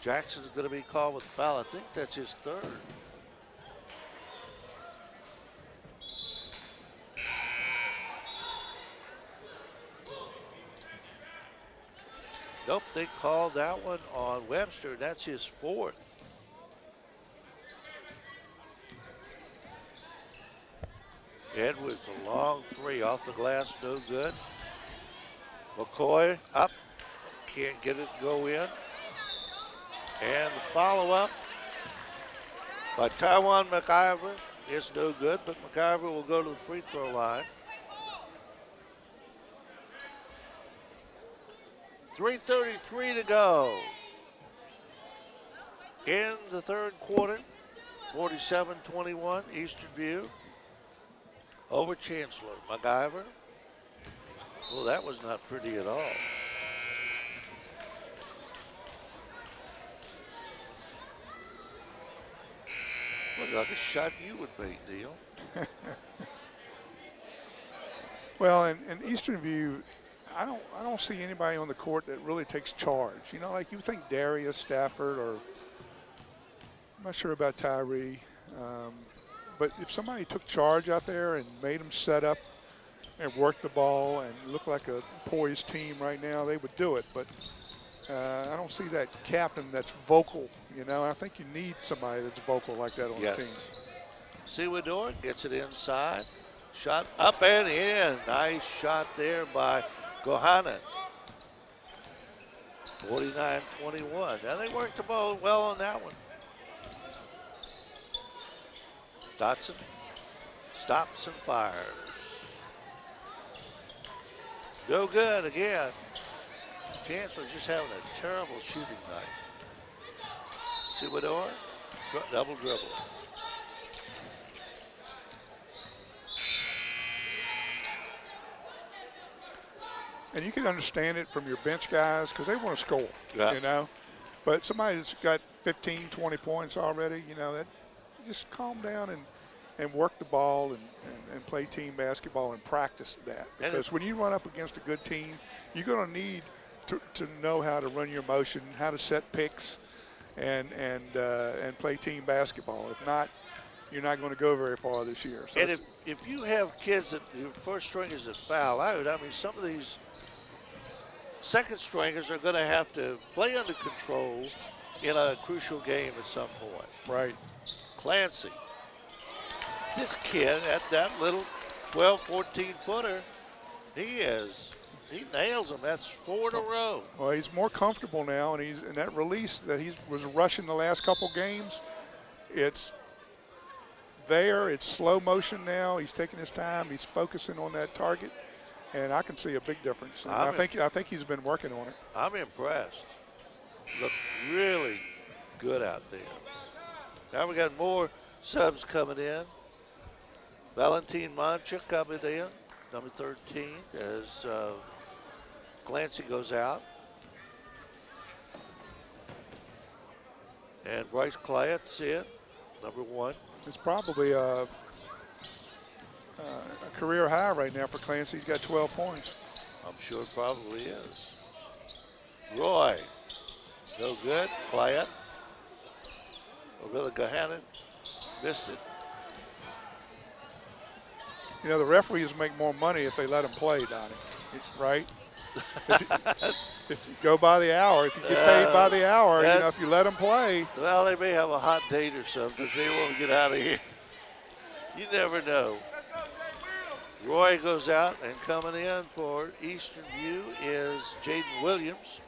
Jackson's going to be called with a foul. I think that's his third. Nope, they called that one on Webster. That's his fourth. Edwards, a long three off the glass, no good. McCoy up, can't get it to go in. And the follow-up by Taiwan McIver is no good, but McIver will go to the free throw line. 3:33 to go in the third quarter. 47-21, Eastern View over Chancellor. McIver. Well, that was not pretty at all. Looked like a shot you would make, Neil. Well, in Eastern View, I don't see anybody on the court that really takes charge. Like you think Darius Stafford, or I'm not sure about Tyree, but if somebody took charge out there and made them set up and work the ball and look like a poised team right now, they would do it. But I don't see that captain that's vocal. I think you need somebody that's vocal like that on the team. Sewador gets it inside. Shot up and in. Nice shot there by Gohanan. 49-21. Now they worked the ball well on that one. Dotson stops and fires. No good again. Chancellor's just having a terrible shooting night. Sewador, double dribble. And you can understand it from your bench guys because they want to score, But somebody that's got 15, 20 points already, that just calm down and work the ball and play team basketball and practice that. Because when you run up against a good team, you're going to need to know how to run your motion, how to set picks, and play team basketball. If not, you're not going to go very far this year. So and if you have kids that your first stringers that foul out, some of these second stringers are going to have to play under control in a crucial game at some point. Right. Clancy. This kid at that little 12, 14 footer, he nails them. That's 4 in a row. Well, he's more comfortable now, and he's in that release that he was rushing the last couple games. It's there. It's slow motion now. He's taking his time. He's focusing on that target, and I can see a big difference. I think he's been working on it. I'm impressed. Look really good out there. Now we got more subs coming in. Valentin Mancha coming in. number 13, as Clancy goes out. And Bryce Clayette's in, number 1. It's probably a career high right now for Clancy. He's got 12 points. I'm sure it probably is. Roy, no good. Clayette. Over Gohannon, missed it. You know, the referees make more money if they let them play, Donnie, right? If you go by the hour, if you get paid by the hour, you know, if you let them play. Well, they may have a hot date or something. They won't get out of here. You never know. Roy goes out, and coming in for Eastern View is Jaden Williams.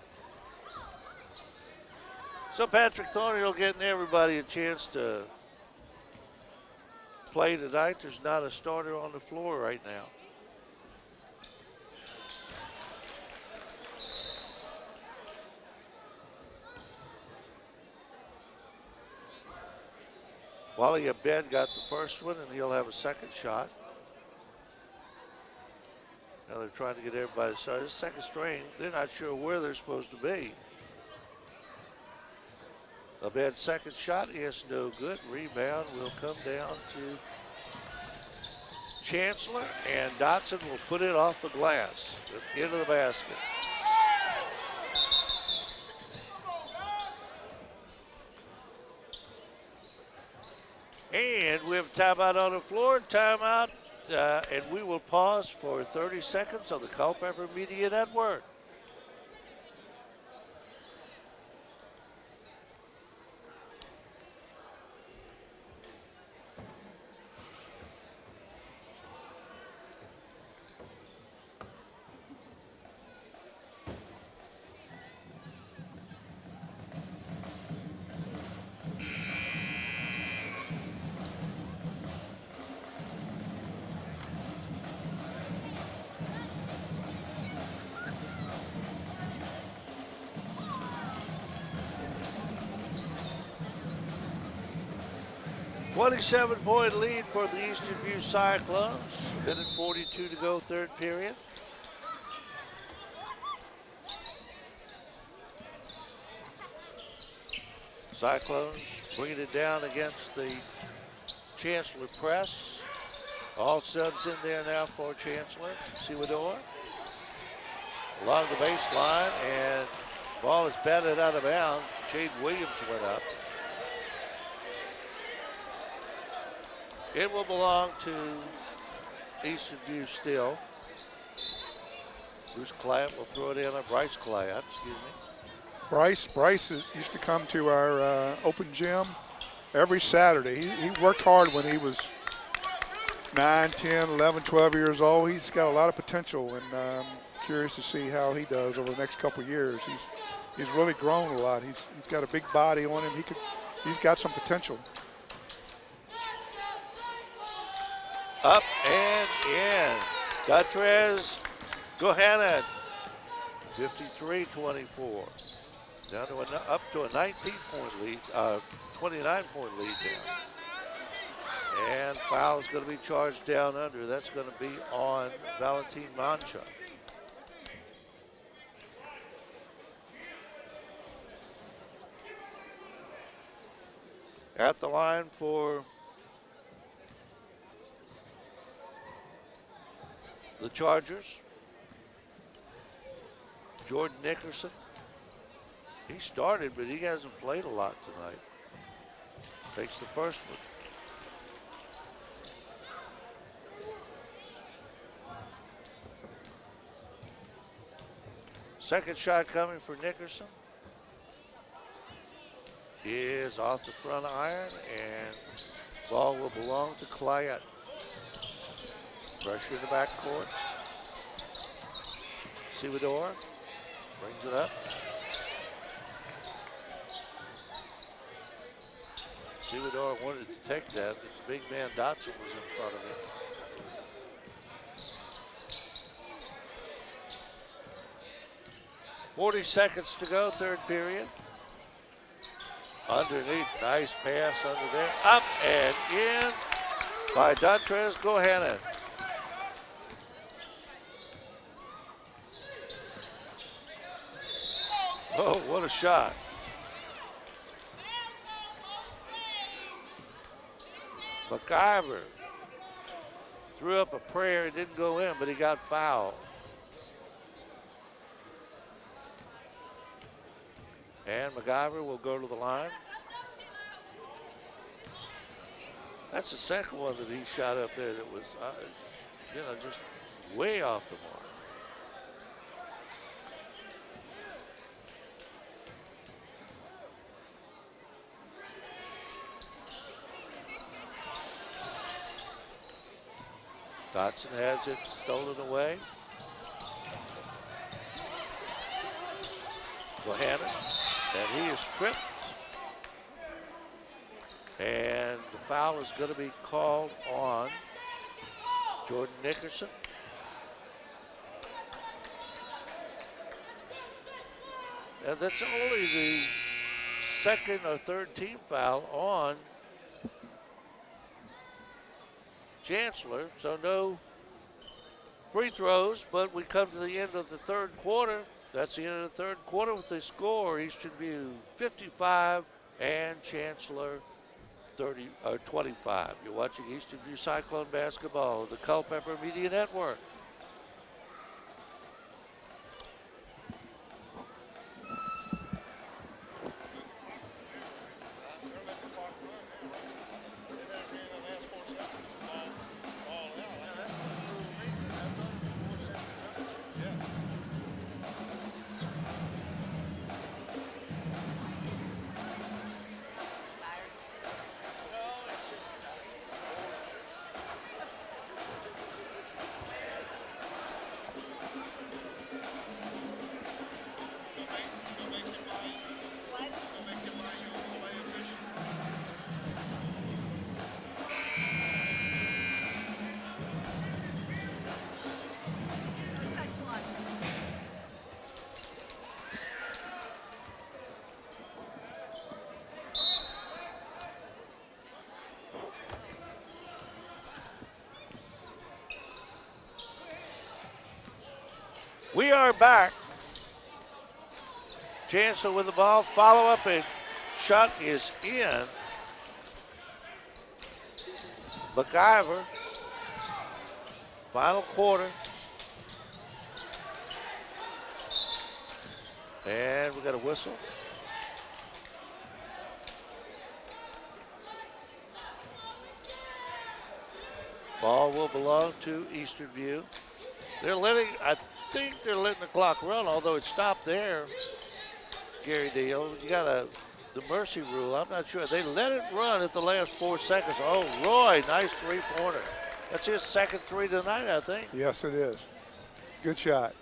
So Patrick Thornhill getting everybody a chance to play tonight. There's not a starter on the floor right now. Wally Abed got the first one, and he'll have a second shot. Now they're trying to get everybody started. Second string, they're not sure where they're supposed to be. Abed's second shot is no good. Rebound will come down to Chancellor, and Dotson will put it off the glass into the basket. And we have a timeout on the floor, timeout, and we will pause for 30 seconds on the Culpeper Media Network. Point lead for the Eastern View Cyclones. A minute 42 to go, third period. Cyclones bringing it down against the Chancellor press. All subs in there now for Chancellor. Siwador along the baseline, and ball is batted out of bounds. Jade Williams went up. It will belong to Eastern View still. Bruce Clayett will throw it in on Bryce Clayett, excuse me. Bryce used to come to our open gym every Saturday. He worked hard when he was 9, 10, 11, 12 years old. He's got a lot of potential, and I'm curious to see how he does over the next couple of years. He's really grown a lot. He's got a big body on him. He's got some potential. Up and in. Dutrez Gohannon, 53-24. Down to up to a 19-point lead, 29-point lead now. And foul is going to be charged down under. That's going to be on Valentin Mancha. At the line for the Chargers, Jordan Nickerson. He started, but he hasn't played a lot tonight. Takes the first one. Second shot coming for Nickerson is off the front iron, and ball will belong to Clayett. Pressure in the backcourt. Siwador brings it up. Siwador wanted to take that, but the big man Dotson was in front of him. .40 seconds to go, third period. Underneath, nice pass under there. Up and in by Dutrez Gohannon. Oh, what a shot. McIver threw up a prayer. It didn't go in, but he got fouled. And McIver will go to the line. That's the second one that he shot up there that was, just way off the mark. Dotson has it stolen away. Bohannon, and he is tripped. And the foul is going to be called on Jordan Nickerson. And that's only the second or third team foul on Chancellor, so no free throws, but we come to the end of the third quarter. That's the end of the third quarter with the score, Eastern View 55 and Chancellor 25. You're watching Eastern View Cyclone basketball, the Culpeper Media Network. We are back. Chancellor with the ball. Follow up and shot is in. McIver. Final quarter. And we got a whistle. Ball will belong to Eastern View. They're letting, I think they're letting the clock run, although it stopped there. Gary Deal, you got the mercy rule. I'm not sure. They let it run at the last 4 seconds. Oh, Roy, nice three-pointer. That's his second three tonight, I think. Yes, it is. Good shot.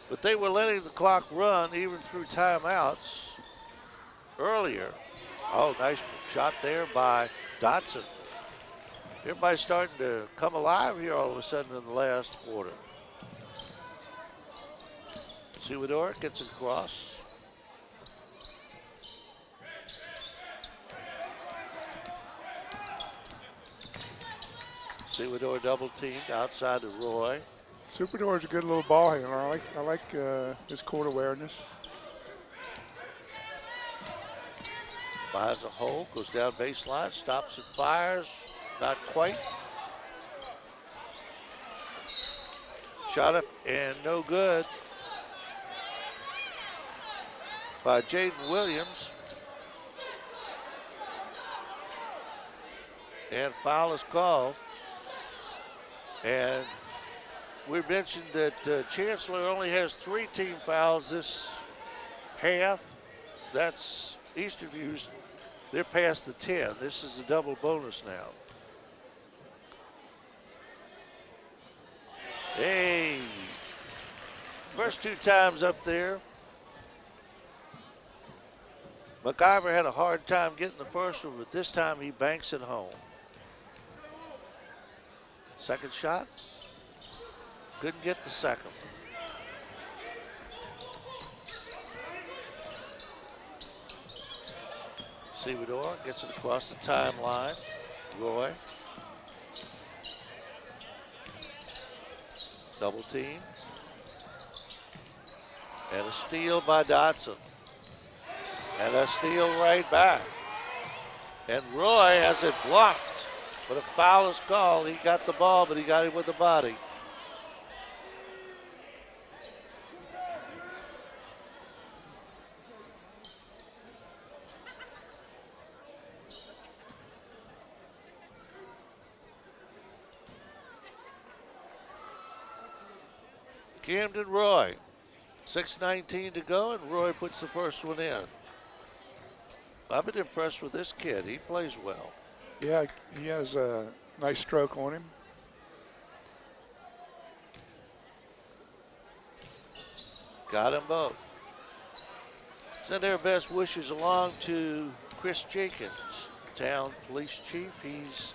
But they were letting the clock run even through timeouts earlier. Oh, nice shot there by Dotson. Everybody's starting to come alive here all of a sudden in the last quarter. Suidor gets it across. Suidor double teamed outside of Roy. Superdor is a good little ball handler. I like his court awareness. Buys a hole, goes down baseline, stops and fires. Not quite. Shot up and no good by Jaden Williams. And foul is called. And we mentioned that Chancellor only has 3 team fouls this half. That's Eastern View's. They're past the 10. This is a double bonus now. Hey, first 2 times up there. McIver had a hard time getting the first one, but this time he banks it home. Second shot. Couldn't get the second. Suidor gets it across the timeline. Roy. Double team. And a steal by Dotson. And a steal right back. And Roy has it blocked. But a foul is called. He got the ball, but he got it with the body. Camden Roy, 6:19 to go, and Roy puts the first one in. I've been impressed with this kid. He plays well. Yeah, he has a nice stroke on him. Got them both. Send their best wishes along to Chris Jenkins, town police chief. He's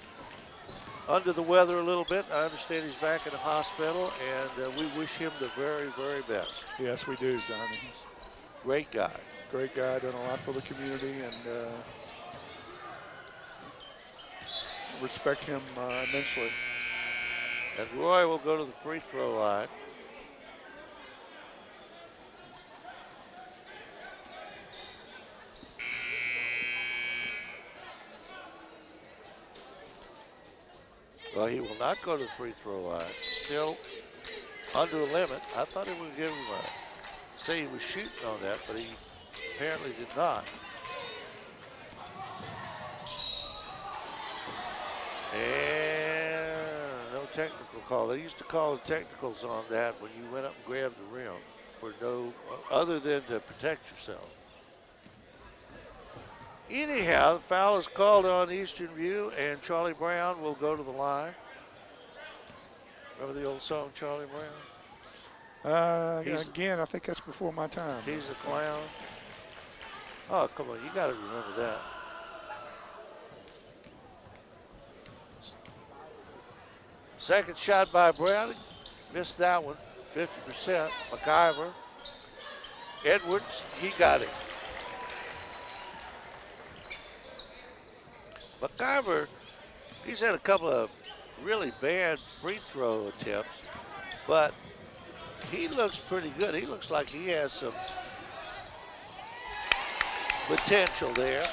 under the weather a little bit. I understand he's back in the hospital, and we wish him the very, very best. Yes, we do, Donnie. He's Great guy. great guy, done a lot for the community, and respect him immensely. And Roy will go to the free throw line. Well, he will not go to the free throw line. Still under the limit. I thought he would give him say he was shooting on that, but he apparently did not. And no technical call. They used to call the technicals on that when you went up and grabbed the rim for no other than to protect yourself. Anyhow, the foul is called on Eastern View, and Charlie Brown will go to the line. Remember the old song, Charlie Brown? Again, I think that's before my time. He's a clown. Oh, come on, you got to remember that. Second shot by Brown. Missed that one, 50%. McIver. Edwards, he got it. McIver, he's had a couple of really bad free throw attempts, but he looks pretty good. He looks like he has some potential there.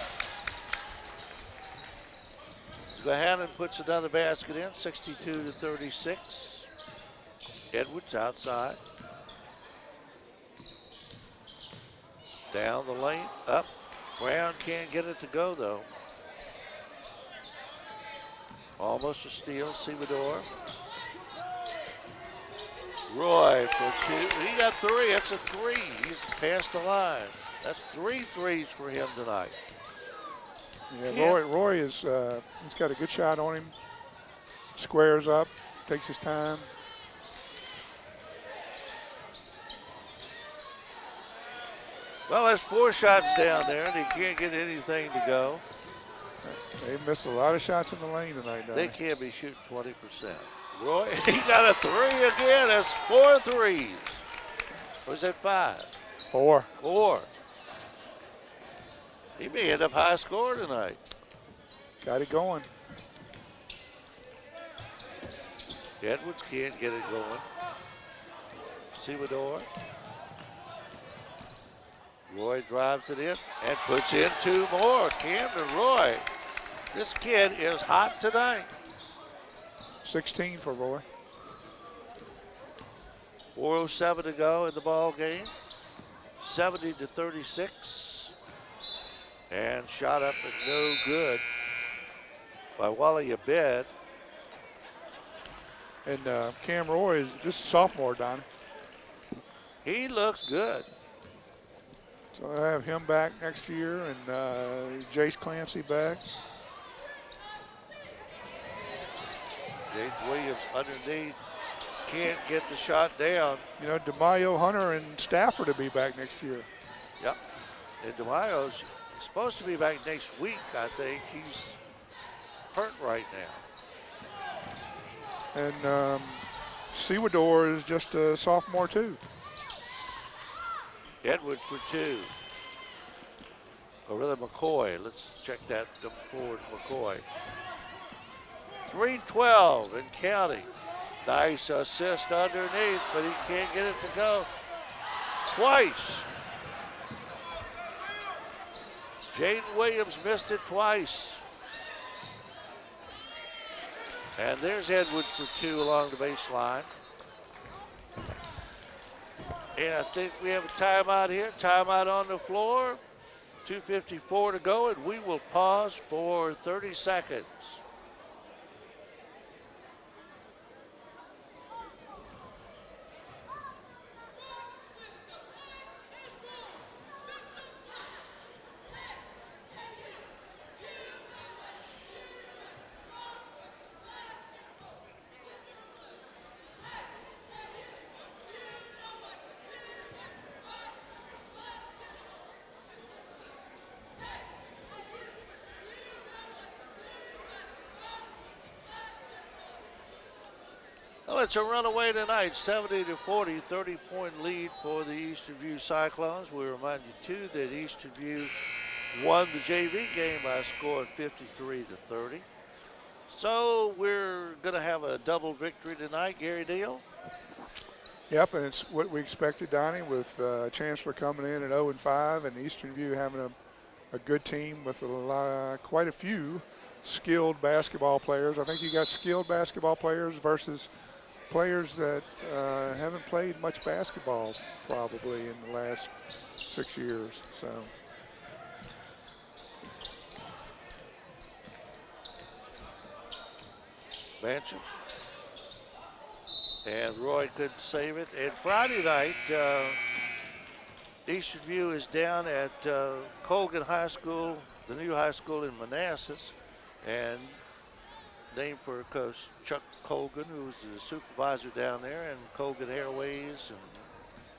Gohannon puts another basket in, 62-36. Edwards outside. Down the lane, up. Brown can't get it to go though. Almost a steal, Semador. Roy for two. He got three. That's a three. He's past the line. That's 3 threes for him tonight. Yeah, Roy is he's got a good shot on him. Squares up, takes his time. Well, there's 4 shots down there, and he can't get anything to go. They missed a lot of shots in the lane tonight. They can't be shooting 20%. Roy, he got a 3 again. That's 4 threes. Or is that 5? 4. 4. He may end up high score tonight. Got it going. Edwards can't get it going. Semador. Roy drives it in and puts in 2 more. Camden Roy. This kid is hot tonight. 16 for Roy. 4:07 to go in the ball game. 70-36. And shot up and no good by Wally Abed. And Cam Roy is just a sophomore, Donnie. He looks good. So I have him back next year, and Jace Clancy back. James Williams underneath, can't get the shot down. You know, DeMaio, Hunter, and Stafford will be back next year. Yep. And DeMaio's supposed to be back next week, I think. He's hurt right now. And Sewador is just a sophomore, too. Edwards for 2. Or rather McCoy. Let's check that forward, McCoy. 3:12 and counting. Nice assist underneath, but he can't get it to go. twice. Jaden Williams missed it twice. And there's Edwards for 2 along the baseline. And I think we have a timeout here. Timeout on the floor. 2:54 to go, and we will pause for 30 seconds. Well, it's a runaway tonight, 70-40, 30-point lead for the Eastern View Cyclones. We remind you, too, that Eastern View won the JV game by a score of 53-30. So we're going to have a double victory tonight, Gary Deal. Yep, and it's what we expected, Donnie, with Chancellor coming in at 0-5 and Eastern View having a good team with quite a few skilled basketball players. I think you got skilled basketball players versus players that haven't played much basketball probably in the last 6 years. So. Mansion. And Roy couldn't save it. And Friday night, Eastern View is down at Colgan High School, the new high school in Manassas, and named for Coach Chuck Colgan, who was the supervisor down there, and Colgan Airways and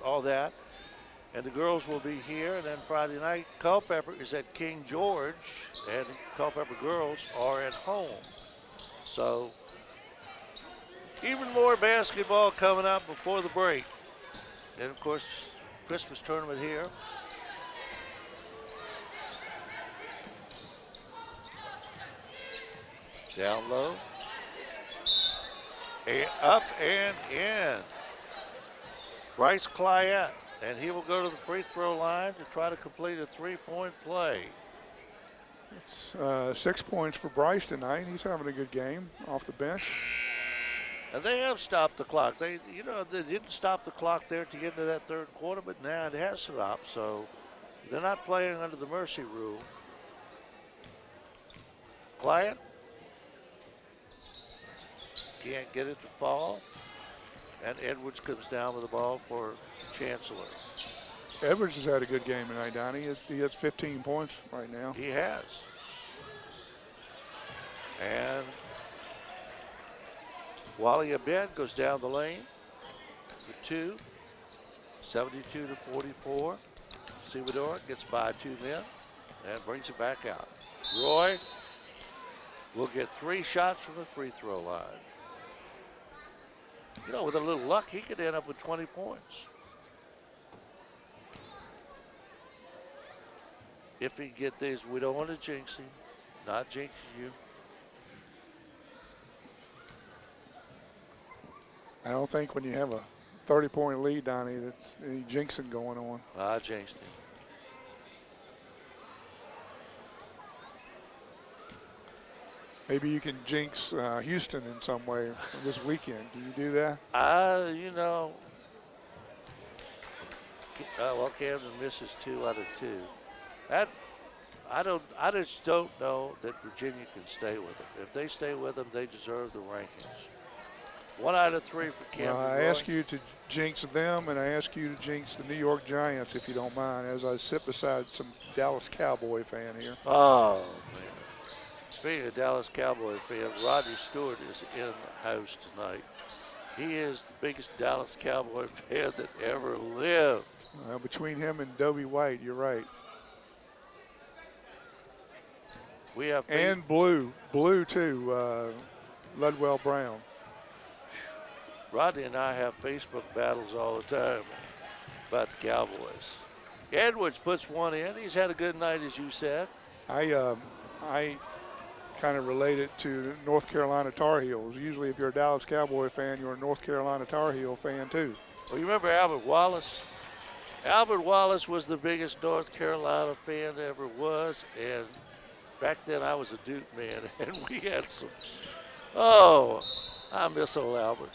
all that. And the girls will be here. And then Friday night, Culpeper is at King George, and Culpeper girls are at home. So even more basketball coming up before the break. And of course, Christmas tournament here. Down low. And up and in. Bryce Clyett, and he will go to the free throw line to try to complete a 3-point play. It's 6 points for Bryce tonight. He's having a good game off the bench. And they have stopped the clock. They didn't stop the clock there to get into that third quarter, but now it has stopped. So they're not playing under the mercy rule. Clyett can't get it to fall. And Edwards comes down with the ball for Chancellor. Edwards has had a good game tonight, Donnie. He has 15 points right now. He has. And Wally Abed goes down the lane for 2. 72-44. Stevedore gets by 2 men and brings it back out. Roy will get 3 shots from the free throw line. You know, with a little luck, he could end up with 20 points. If he get these, we don't want to jinx him. Not jinx you. I don't think when you have a 30-point lead, Donnie, that's any jinxing going on. I jinxed him. Maybe you can jinx Houston in some way this weekend. Do you do that? You know, well, Camden misses 2 out of 2. I just don't know that Virginia can stay with them. If they stay with them, they deserve the rankings. 1 out of 3 for Camden. Well, I ask you to jinx them, and I ask you to jinx the New York Giants, if you don't mind, as I sit beside some Dallas Cowboy fan here. Oh, man. Speaking of Dallas Cowboy fan, Rodney Stewart is in the house tonight. He is the biggest Dallas Cowboy fan that ever lived. Between him and Dobie White, you're right. We have and blue too, Ludwell Brown. Rodney and I have Facebook battles all the time about the Cowboys. Edwards puts 1 in. He's had a good night, as you said. I kind of relate it to North Carolina Tar Heels. Usually, if you're a Dallas Cowboy fan, you're a North Carolina Tar Heel fan too. Well, you remember Albert Wallace? Albert Wallace was the biggest North Carolina fan there ever was, and back then I was a Duke man, and we had some. Oh, I miss old Albert.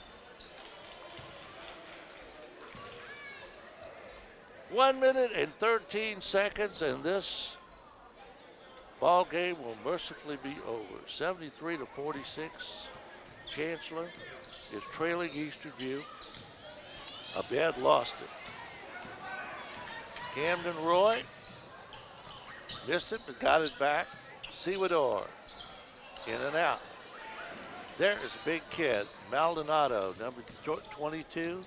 1 minute and 13 seconds, and this ball game will mercifully be over. 73 to 46. Chancellor is trailing Eastern View. Abed lost it. Camden Roy missed it, but got it back. Sewador in and out. There is a big kid, Maldonado, number 22.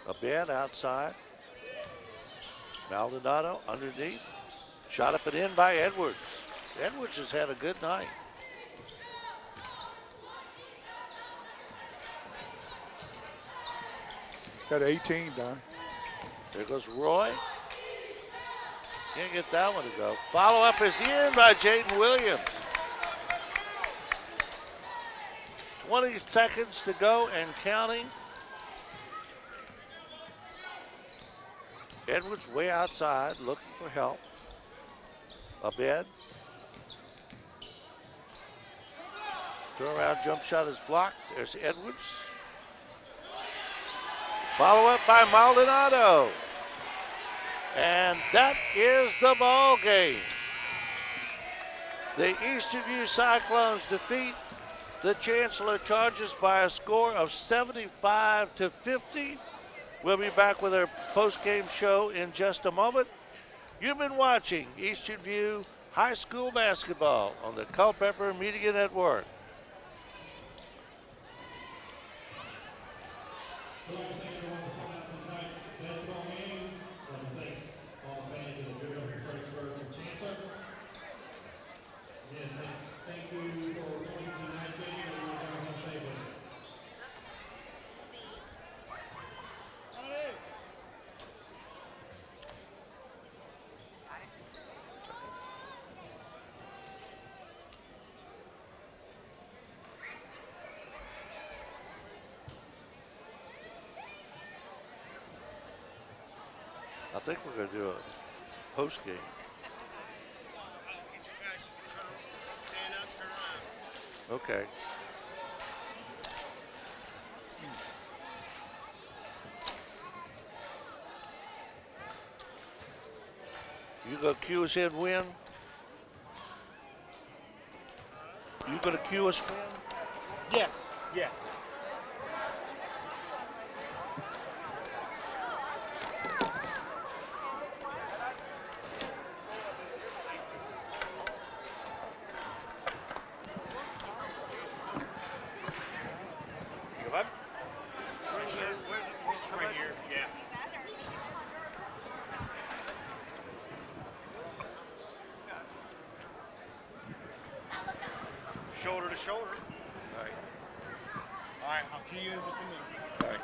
Abed outside. Maldonado underneath. Shot up and in by Edwards. Edwards has had a good night. Got 18, Don. There goes Roy. Can't get that one to go. Follow up is in by Jaden Williams. 20 seconds to go and counting. Edwards way outside looking for help. Abed. Turnaround jump shot is blocked. There's Edwards. Follow up by Maldonado. And that is the ball game. The Eastern View Cyclones defeat the Chancellor Chargers by a score of 75 to 50. We'll be back with our post-game show in just a moment. You've been watching Eastern View High School basketball on the Culpeper Media Network. I think we're going to do a post game. Okay. You gonna cue us in win? You gonna cue us win? Yes, yes. Shoulder to shoulder. All right. All right, I'll key you in just a minute. All right.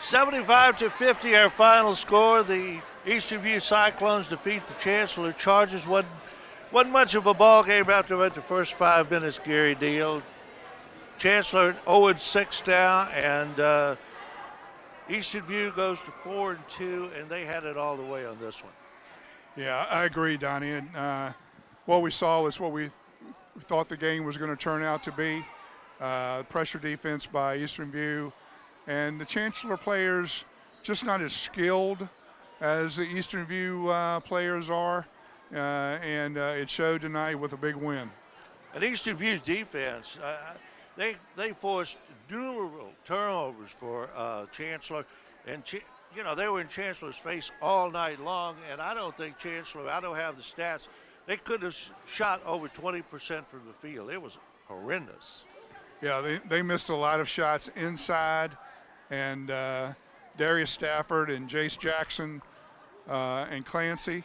$75 to 50, our final score. The Eastern View Cyclones defeat the Chancellor Chargers. Wasn't much of a ball game after about the first 5 minutes, Gary Deal. Chancellor 0-6 now, and Eastern View goes to 4-2, and they had it all the way on this one. Yeah, I agree, Donnie. And what we saw was what we thought the game was going to turn out to be. Pressure defense by Eastern View. And the Chancellor players just not as skilled as the Eastern View players are. And it showed tonight with a big win. And Eastern View's defense, they forced numerous turnovers for Chancellor. And, they were in Chancellor's face all night long. And I don't think Chancellor, I don't have the stats, they could have shot over 20% from the field. It was horrendous. Yeah, they missed a lot of shots inside, and Darius Stafford and Jace Jackson and Clancy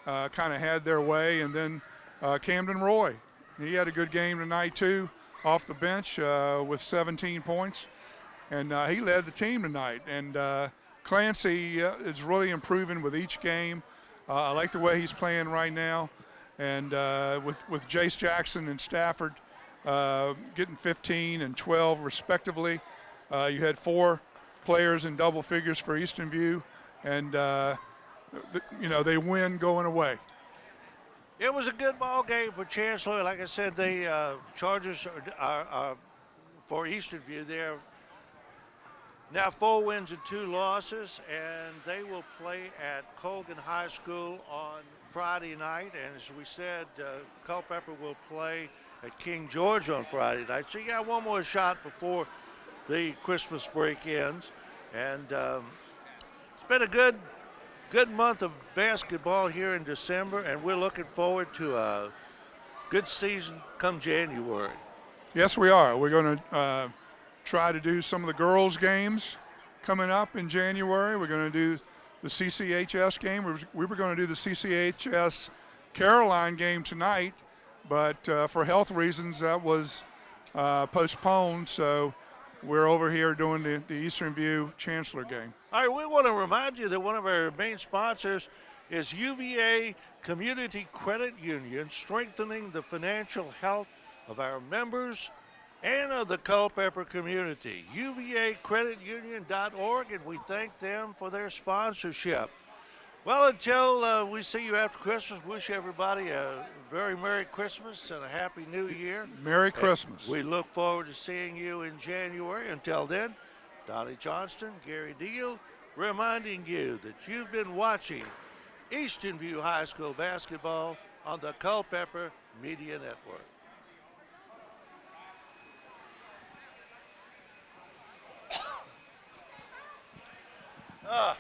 kind of had their way, and then Camden Roy, he had a good game tonight too, off the bench with 17 points, and he led the team tonight. And Clancy is really improving with each game. I like the way he's playing right now, and with Jace Jackson and Stafford getting 15 and 12 respectively. You had 4 players in double figures for Eastern View, and they win going away. It was a good ball game for Chancellor. Like I said, the Chargers are for Eastern View. They're now 4 wins and 2 losses, and they will play at Colgan High School on Friday night. And as we said, Culpeper will play at King George on Friday night. So you got one more shot before the Christmas break ends. And it's been a good month of basketball here in December, and we're looking forward to a good season come January. Yes, we are. We're going to try to do some of the girls' games coming up in January. We're going to do the CCHS game. We were going to do the CCHS Caroline game tonight, but for health reasons that was postponed. So we're over here doing the Eastern View Chancellor game. All right, we want to remind you that one of our main sponsors is UVA Community Credit Union, strengthening the financial health of our members and of the Culpeper community. UVACreditUnion.org, and we thank them for their sponsorship. Well, until we see you after Christmas, wish everybody a very Merry Christmas and a Happy New Year. Merry Christmas. And we look forward to seeing you in January. Until then, Donnie Johnston, Gary Deal, reminding you that you've been watching Eastern View High School basketball on the Culpeper Media Network. Ah.